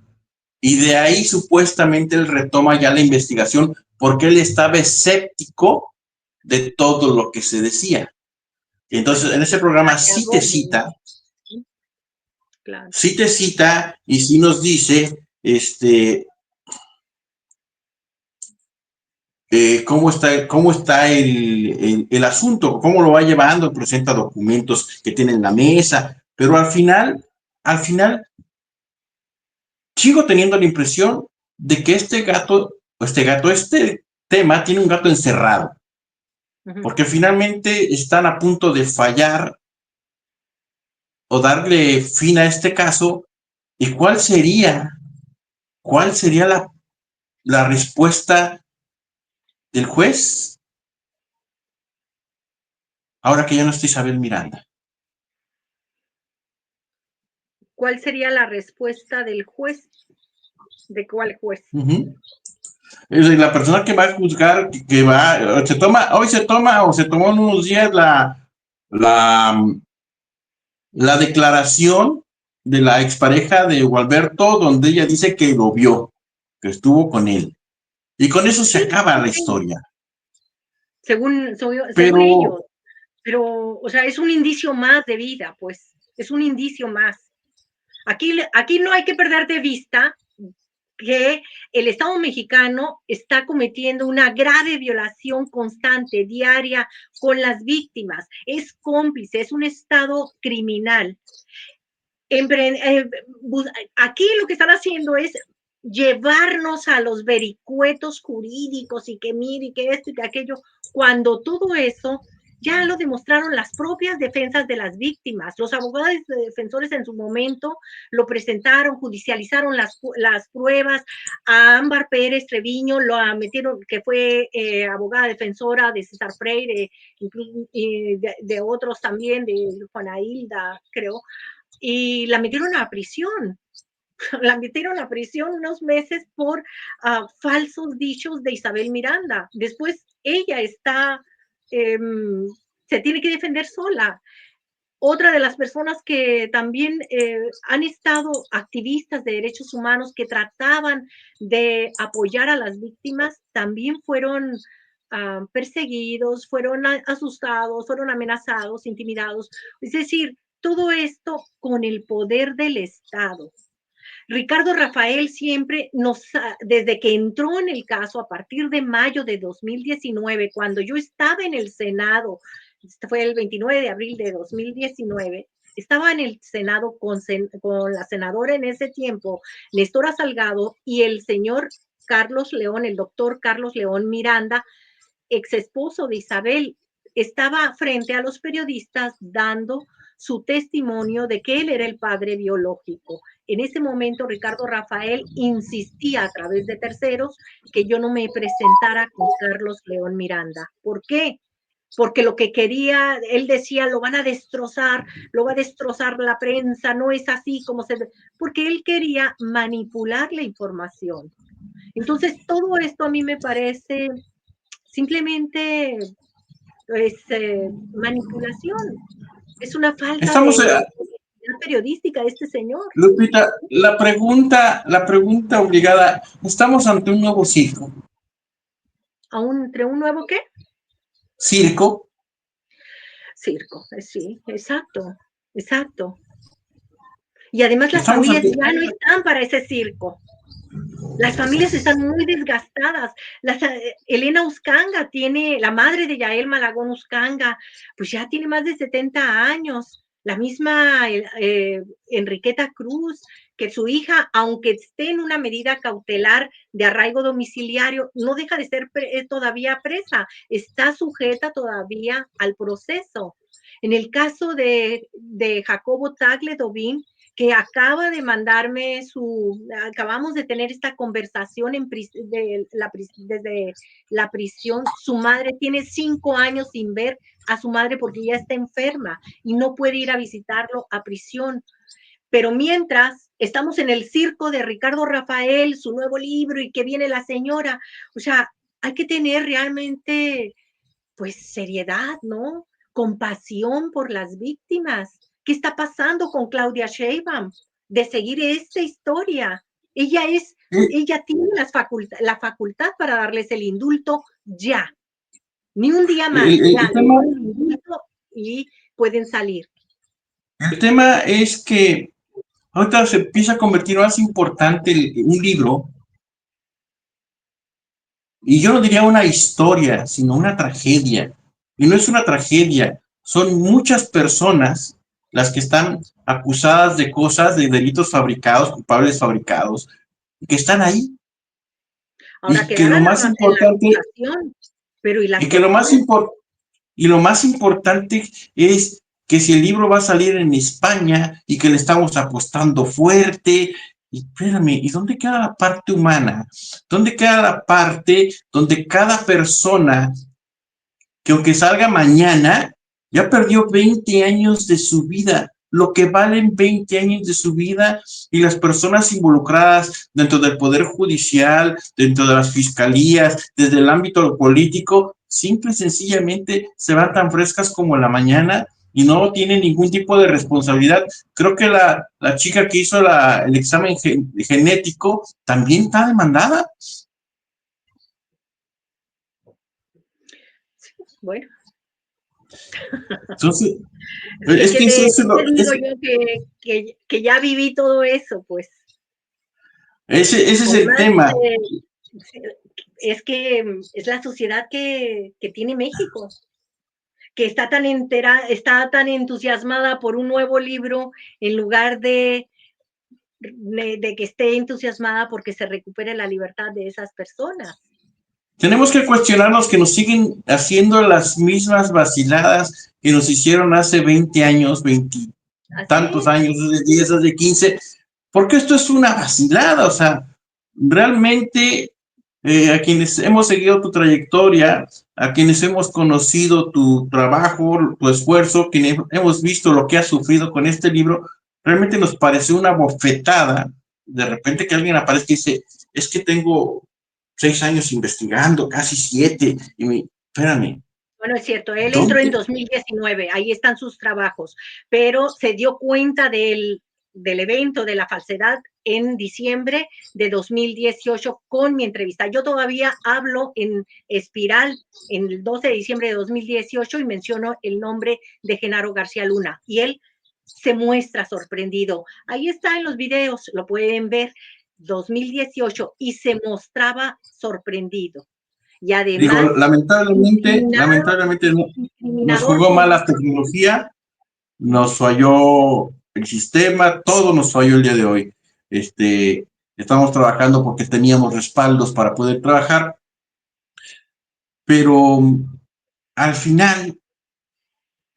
y de ahí supuestamente él retoma ya la investigación porque él estaba escéptico de todo lo que se decía. Y entonces en ese programa Claro. sí te cita y sí nos dice cómo está el asunto, cómo lo va llevando, presenta documentos que tiene en la mesa, pero al final, sigo teniendo la impresión de que este tema tiene un gato encerrado, porque finalmente están a punto de fallar o darle fin a este caso. ¿Y cuál sería la respuesta del juez ahora que ya no está Isabel Miranda? ¿Cuál sería la respuesta del juez? ¿De cuál juez? Es la persona que va a juzgar, que va, hoy se toma o se tomó en unos días la declaración de la expareja de Gualberto, donde ella dice que lo vio, que estuvo con él. Y con eso se acaba la historia. Según Pero, ellos. Pero, o sea, es un indicio más de vida, pues. Es un indicio más. Aquí no hay que perder de vista que el Estado mexicano está cometiendo una grave violación constante, diaria, con las víctimas. Es cómplice, es un Estado criminal. Aquí lo que están haciendo es llevarnos a los vericuetos jurídicos y que mire, y que esto y que aquello, cuando todo eso ya lo demostraron las propias defensas de las víctimas. Los abogados defensores en su momento lo presentaron, judicializaron las pruebas. A Ámbar Pérez Treviño lo metieron, que fue abogada defensora de César Freire, de otros también, de Juana Hilda, creo, y la metieron a prisión. La metieron a prisión unos meses por falsos dichos de Isabel Miranda. Después ella se tiene que defender sola. Otra de las personas que también han estado activistas de derechos humanos que trataban de apoyar a las víctimas, también fueron perseguidos, fueron asustados, fueron amenazados, intimidados. Es decir, todo esto con el poder del Estado. Ricardo Rafael siempre desde que entró en el caso, a partir de mayo de 2019, cuando yo estaba en el Senado, fue el 29 de abril de 2019, estaba en el Senado con la senadora en ese tiempo, Nestora Salgado, y el señor Carlos León, el doctor Carlos León Miranda, ex esposo de Isabel, estaba frente a los periodistas dando su testimonio de que él era el padre biológico. En ese momento, Ricardo Rafael insistía a través de terceros que yo no me presentara con Carlos León Miranda. ¿Por qué? Porque lo que quería, él decía, lo van a destrozar, lo va a destrozar la prensa, no es así como se... Porque él quería manipular la información. Entonces, todo esto a mí me parece simplemente manipulación. Es una falta de periodística de este señor. Lupita, la pregunta obligada, ¿estamos ante un nuevo circo? ¿Entre un nuevo qué? ¿Circo? Circo, sí, exacto, exacto. Y además las familias ya no están para ese circo. Las familias están muy desgastadas. Elena Uscanga la madre de Yael Malagón Uscanga, pues ya tiene más de 70 años. La misma Enriqueta Cruz, que su hija, aunque esté en una medida cautelar de arraigo domiciliario, no deja de ser todavía presa, está sujeta todavía al proceso. En el caso de Jacobo Tagle Dobín, que acaba de mandarme acabamos de tener esta conversación desde la prisión. Su madre tiene 5 años sin ver a su madre porque ella está enferma y no puede ir a visitarlo a prisión. Pero mientras estamos en el circo de Ricardo Rafael, su nuevo libro, y que viene la señora, o sea, hay que tener realmente, pues, seriedad, ¿no? Compasión por las víctimas. ¿Qué está pasando con Claudia Sheinbaum? De seguir esta historia. Ella tiene la facultad para darles el indulto ya. Ni un día más, ya, le dan el indulto y pueden salir. El tema es que ahorita se empieza a convertir más importante un libro, y yo no diría una historia, sino una tragedia. Y no es una tragedia, son muchas personas las que están acusadas de cosas, de delitos fabricados, culpables fabricados, que están ahí. Ahora Y que quedará lo nada más más en la importante, acusación, pero ¿y las y que lo más y lo más importante es que si el libro va a salir en España y que le estamos apostando fuerte, y espérame, ¿y dónde queda la parte humana? ¿Dónde queda la parte donde cada persona que aunque salga mañana, ya perdió 20 años de su vida, lo que valen 20 años de su vida, y las personas involucradas dentro del Poder Judicial, dentro de las fiscalías, desde el ámbito político, simple y sencillamente se van tan frescas como la mañana y no tienen ningún tipo de responsabilidad? Creo que la chica que hizo el examen genético también está demandada. Bueno. Entonces, Sí, es que eso es te digo yo que ya viví todo eso, pues. ese es el Además, tema. es que es la sociedad que tiene México, que está tan entusiasmada por un nuevo libro en lugar de que esté entusiasmada porque se recupere la libertad de esas personas. Tenemos que cuestionarnos que nos siguen haciendo las mismas vaciladas que nos hicieron hace 20 años, 20 tantos años, de 10, de 15, porque esto es una vacilada. O sea, realmente a quienes hemos seguido tu trayectoria, a quienes hemos conocido tu trabajo, tu esfuerzo, quienes hemos visto lo que has sufrido con este libro, realmente nos parece una bofetada de repente que alguien aparezca y dice, es que tengo 6 años investigando, casi 7, y espérame. Bueno, es cierto, él entró en 2019, ahí están sus trabajos, pero se dio cuenta del evento, de la falsedad, en diciembre de 2018 con mi entrevista. Yo todavía hablo en Espiral en el 12 de diciembre de 2018 y menciono el nombre de Genaro García Luna, y él se muestra sorprendido. Ahí está en los videos, lo pueden ver, 2018, y se mostraba sorprendido. Y además, digo, lamentablemente nos jugó mal la tecnología, nos falló el sistema, todo nos falló el día de hoy. Estamos trabajando porque teníamos respaldos para poder trabajar, pero al final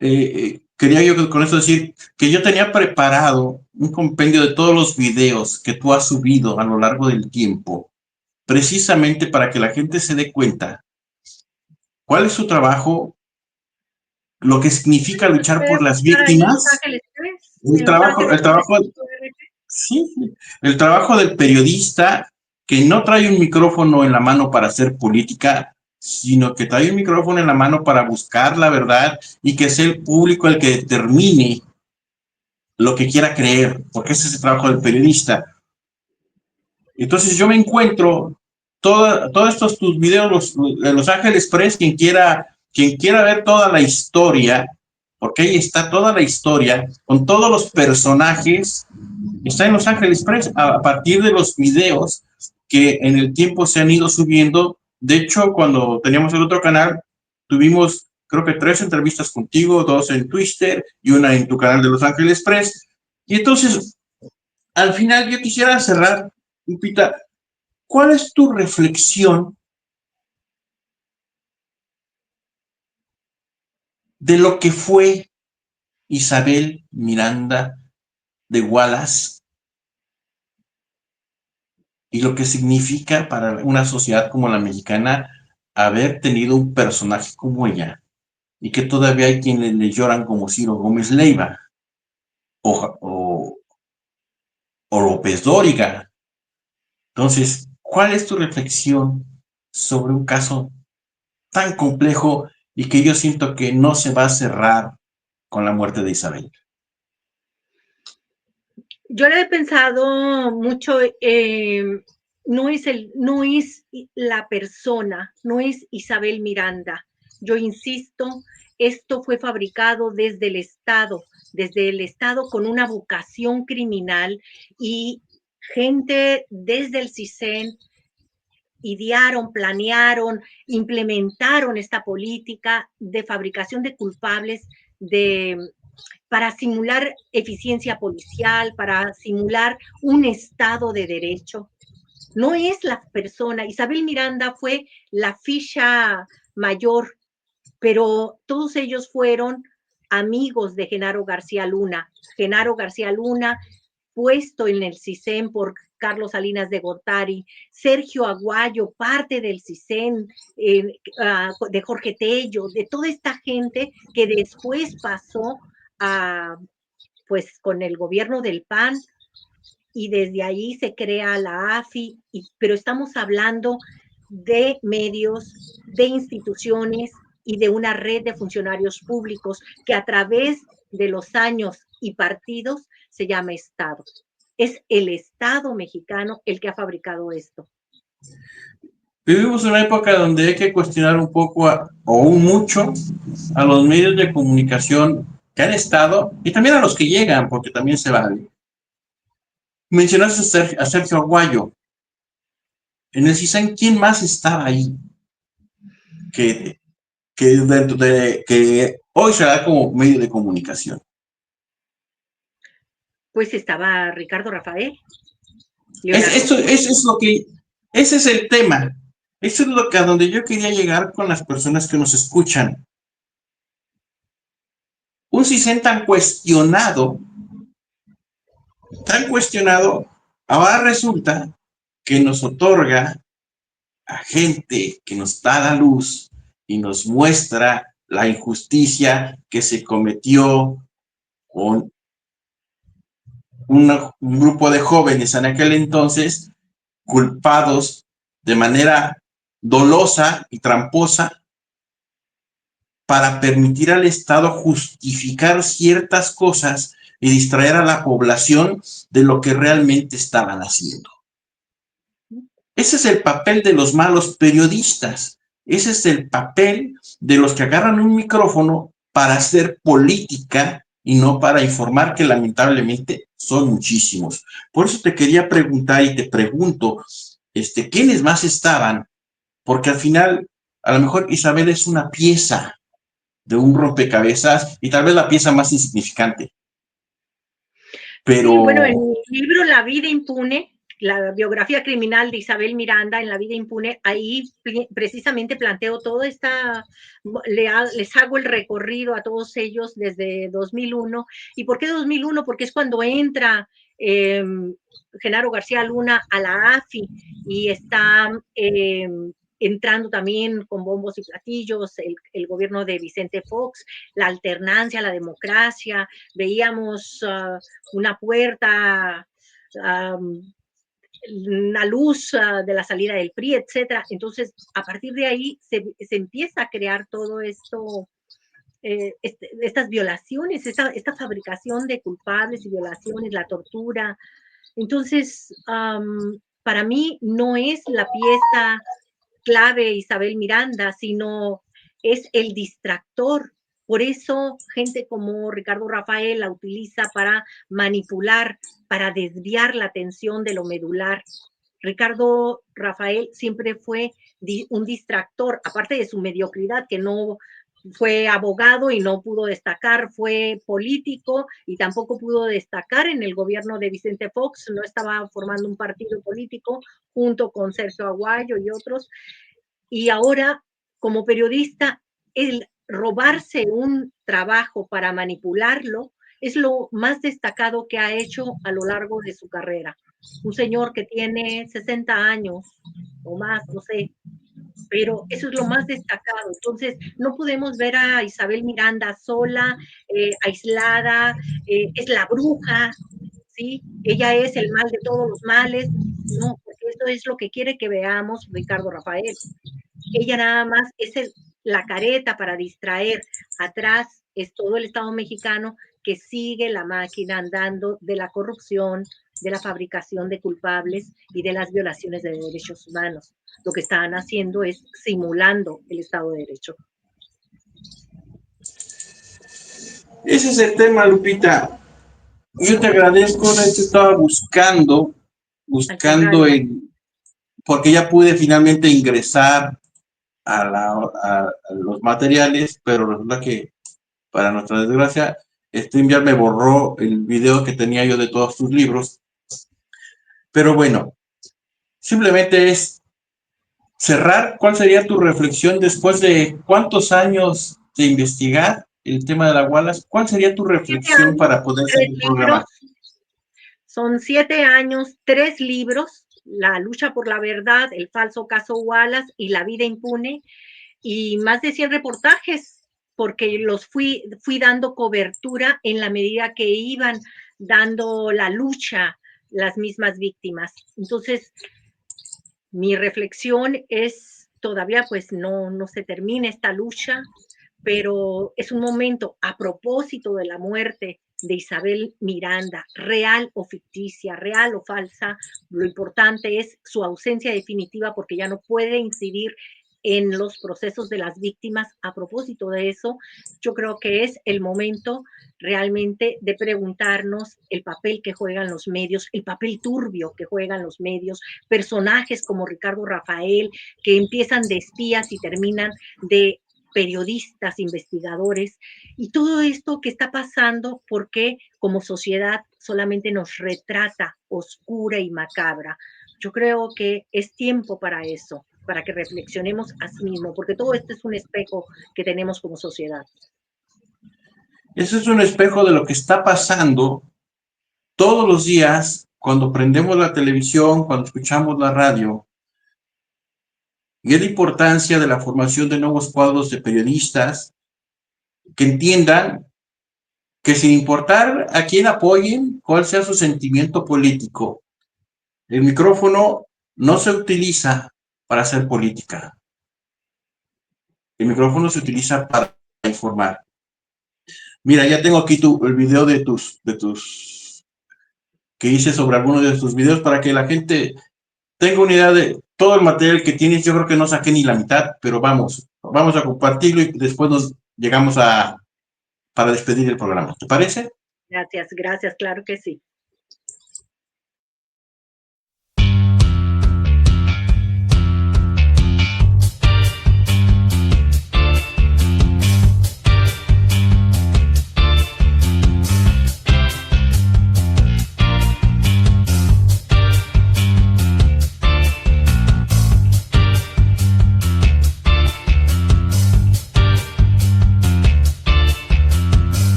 quería yo con eso decir que yo tenía preparado un compendio de todos los videos que tú has subido a lo largo del tiempo, precisamente para que la gente se dé cuenta cuál es su trabajo, lo que significa luchar por las víctimas, sí, el trabajo del periodista que no trae un micrófono en la mano para hacer política, sino que trae un micrófono en la mano para buscar la verdad y que sea el público el que determine lo que quiera creer, porque ese es el trabajo del periodista. Entonces yo me encuentro todos estos tus videos de Los Ángeles Press, quien quiera ver toda la historia, porque ahí está toda la historia, con todos los personajes, está en Los Ángeles Press, a partir de los videos que en el tiempo se han ido subiendo. De hecho, cuando teníamos el otro canal, tuvimos creo que 3 entrevistas contigo, 2 en Twitter y una en tu canal de Los Ángeles Press. Y entonces, al final yo quisiera cerrar, Lupita, ¿cuál es tu reflexión de lo que fue Isabel Miranda de Wallace y lo que significa para una sociedad como la mexicana haber tenido un personaje como ella, y que todavía hay quienes le lloran como Ciro Gómez Leiva o López Dóriga. Entonces, ¿cuál es tu reflexión sobre un caso tan complejo y que yo siento que no se va a cerrar con la muerte de Isabel? Yo lo he pensado mucho, no es la persona, no es Isabel Miranda. Yo insisto, esto fue fabricado desde el Estado con una vocación criminal, y gente desde el CISEN idearon, planearon, implementaron esta política de fabricación de culpables, para simular eficiencia policial, para simular un Estado de derecho. No es la persona. Isabel Miranda fue la ficha mayor, pero todos ellos fueron amigos de Genaro García Luna. Genaro García Luna, puesto en el CISEN por Carlos Salinas de Gortari, Sergio Aguayo, parte del CISEN, de Jorge Tello, de toda esta gente que después pasó pues con el gobierno del PAN, y desde ahí se crea la AFI, pero estamos hablando de medios, de instituciones y de una red de funcionarios públicos que a través de los años y partidos se llama Estado. Es el Estado mexicano el que ha fabricado esto. Vivimos una época donde hay que cuestionar un poco o un mucho a los medios de comunicación que han estado y también a los que llegan, porque también se vale. Mencionaste a Sergio Aguayo. En el CISEN, ¿quién más estaba ahí? Que hoy se da como medio de comunicación. Pues estaba Ricardo Rafael. Ese es el tema. Eso es lo que a donde yo quería llegar con las personas que nos escuchan. Un CISEN tan cuestionado, ahora resulta que nos otorga a gente que nos da la luz y nos muestra la injusticia que se cometió con un grupo de jóvenes en aquel entonces, culpados de manera dolosa y tramposa para permitir al Estado justificar ciertas cosas y distraer a la población de lo que realmente estaban haciendo. Ese es el papel de los malos periodistas. Ese es el papel de los que agarran un micrófono para hacer política y no para informar, que lamentablemente son muchísimos. Por eso te quería preguntar y te pregunto, ¿quiénes más estaban? Porque al final, a lo mejor Isabel es una pieza de un rompecabezas y tal vez la pieza más insignificante. Pero... Sí, bueno, en mi libro La vida impune, la biografía criminal de Isabel Miranda en La vida impune, ahí precisamente planteo toda esta, les hago el recorrido a todos ellos desde 2001. ¿Y por qué 2001? Porque es cuando entra Genaro García Luna a la AFI y está entrando también con bombos y platillos el gobierno de Vicente Fox, la alternancia, la democracia. Veíamos una puerta, una luz de la salida del PRI, etcétera. Entonces, a partir de ahí se empieza a crear todo esto, estas violaciones, esta fabricación de culpables y violaciones, la tortura. Entonces, para mí no es la pieza clave Isabel Miranda, sino es el distractor. Por eso gente como Ricardo Rafael la utiliza para manipular, para desviar la atención de lo medular. Ricardo Rafael siempre fue un distractor, aparte de su mediocridad, que no fue abogado y no pudo destacar, fue político y tampoco pudo destacar en el gobierno de Vicente Fox, no estaba formando un partido político junto con Sergio Aguayo y otros. Y ahora, como periodista, el robarse un trabajo para manipularlo Es lo más destacado que ha hecho a lo largo de su carrera. Un señor que tiene 60 años o más, no sé, pero eso es lo más destacado. Entonces, no podemos ver a Isabel Miranda sola, aislada, es la bruja, ¿sí? Ella es el mal de todos los males. No, porque eso es lo que quiere que veamos Ricardo Rafael. Ella nada más es la careta para distraer. Atrás es todo el Estado mexicano que sigue la máquina andando de la corrupción, de la fabricación de culpables y de las violaciones de derechos humanos. Lo que están haciendo es simulando el Estado de Derecho. Ese es el tema, Lupita. Yo te agradezco, de hecho estaba buscando porque ya pude finalmente ingresar a los materiales, pero resulta que, para nuestra desgracia, StreamYard me borró el video que tenía yo de todos tus libros. Pero bueno, simplemente es cerrar. ¿Cuál sería tu reflexión después de cuántos años de investigar el tema de la Wallace? ¿Cuál sería tu reflexión para poder hacer el programa? Son 7 años, 3 libros, La lucha por la verdad, El falso caso Wallace y La vida impune, y más de 100 reportajes, porque los fui dando cobertura en la medida que iban dando la lucha las mismas víctimas. Entonces, mi reflexión es, todavía pues no se termina esta lucha, pero es un momento, a propósito de la muerte de Isabel Miranda, real o ficticia, real o falsa, lo importante es su ausencia definitiva porque ya no puede incidir en los procesos de las víctimas. A propósito de eso, yo creo que es el momento realmente de preguntarnos el papel que juegan los medios, el papel turbio que juegan los medios, personajes como Ricardo Rafael, que empiezan de espías y terminan de periodistas, investigadores, y todo esto que está pasando porque como sociedad solamente nos retrata oscura y macabra. Yo creo que es tiempo para eso, para que reflexionemos a sí mismo, porque todo esto es un espejo que tenemos como sociedad. Eso es un espejo de lo que está pasando todos los días cuando prendemos la televisión, cuando escuchamos la radio. Y es la importancia de la formación de nuevos cuadros de periodistas que entiendan que sin importar a quién apoyen, cuál sea su sentimiento político, el micrófono no se utiliza para hacer política. El micrófono se utiliza para informar. Mira, ya tengo aquí el video de tus que hice sobre algunos de tus videos para que la gente tenga una idea de todo el material que tienes. Yo creo que no saqué ni la mitad, pero vamos a compartirlo y después nos llegamos para despedir el programa. ¿Te parece? Gracias, claro que sí.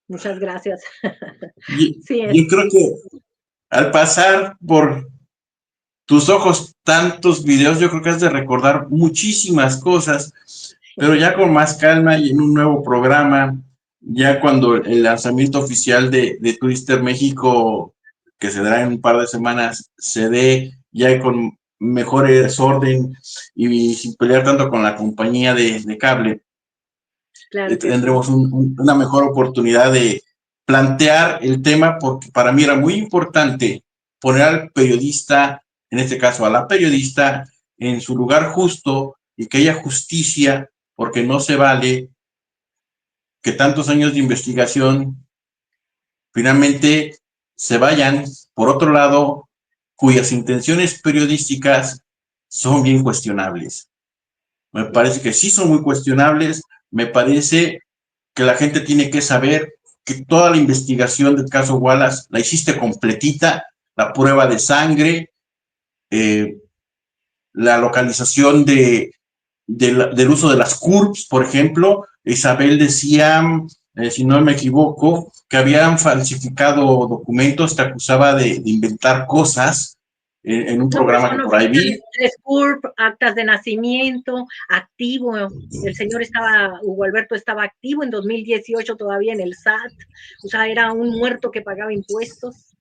Muchas gracias. Yo creo que al pasar por tus ojos tantos videos, yo creo que has de recordar muchísimas cosas, pero ya con más calma y en un nuevo programa, ya cuando el lanzamiento oficial de Twister México, que se dará en un par de semanas, se dé ya con mejor orden y sin pelear tanto con la compañía de cable. Claro, tendremos una mejor oportunidad de plantear el tema, porque para mí era muy importante poner al periodista, en este caso a la periodista, en su lugar justo y que haya justicia, porque no se vale que tantos años de investigación finalmente se vayan por otro lado, cuyas intenciones periodísticas son bien cuestionables. Me parece que sí son muy cuestionables. Me parece que la gente tiene que saber que toda la investigación del caso Wallace la hiciste completita, la prueba de sangre, la localización de del uso de las CURPS, por ejemplo. Isabel decía, si no me equivoco, que habían falsificado documentos, te acusaba de inventar cosas en un No, pero programa son que por ahí vi. oficiales, 3 CURP, actas de nacimiento, activo. El señor estaba, Hugo Alberto estaba activo en 2018 todavía en el SAT. O sea, era un muerto que pagaba impuestos.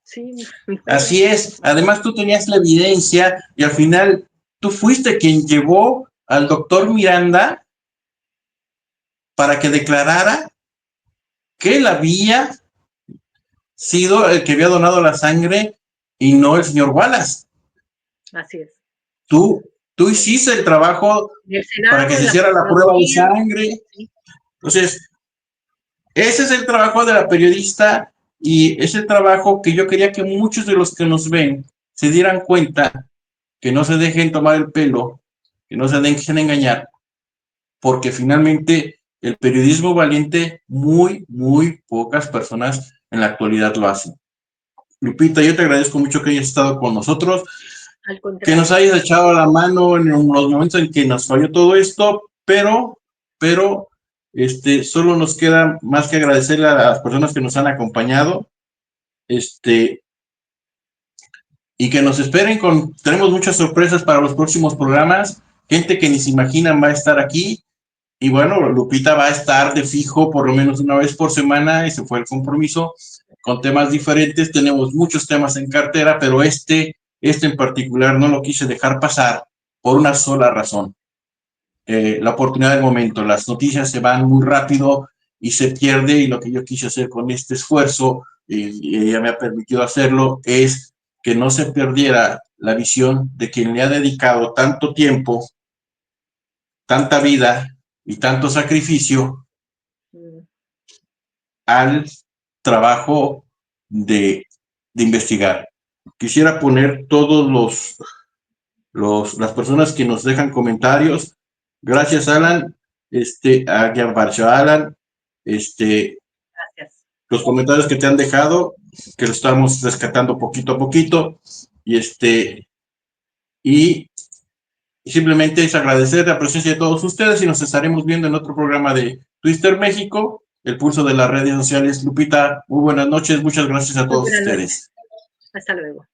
Sí. Así es. Además, tú tenías la evidencia y al final tú fuiste quien llevó al doctor Miranda para que declarara que él había sido el que había donado la sangre y no el señor Wallace. Así es. Tú hiciste el trabajo El Senado, para que se la hiciera la prueba de Procuraduría. sangre. Sí. Entonces, ese es el trabajo de la periodista y es el trabajo que yo quería que muchos de los que nos ven se dieran cuenta, que no se dejen tomar el pelo, que no se dejen engañar, porque finalmente el periodismo valiente, muy pocas personas en la actualidad lo hacen. Lupita, yo te agradezco mucho que hayas estado con nosotros, Al contrario, que nos hayas echado la mano en los momentos en que nos falló todo esto, pero solo nos queda más que agradecerle a las personas que nos han acompañado, y que nos esperen tenemos muchas sorpresas para los próximos programas, gente que ni se imaginan va a estar aquí, y bueno, Lupita va a estar de fijo por lo menos una vez por semana, ese fue el compromiso, con temas diferentes. Tenemos muchos temas en cartera, pero este en particular no lo quise dejar pasar por una sola razón. La oportunidad del momento. Las noticias se van muy rápido y se pierde, y lo que yo quise hacer con este esfuerzo, y ella me ha permitido hacerlo, es que no se perdiera la visión de quien le ha dedicado tanto tiempo, tanta vida y tanto sacrificio al trabajo de investigar. Quisiera poner todos las personas que nos dejan comentarios. Gracias, Alan. A Gianparcho, Alan, gracias. los comentarios que te han dejado, que lo estamos rescatando poquito a poquito, y simplemente es agradecer la presencia de todos ustedes, y nos estaremos viendo en otro programa de Twister México, el pulso de las redes sociales. Lupita, muy buenas noches, muchas gracias a todos ustedes. Hasta luego.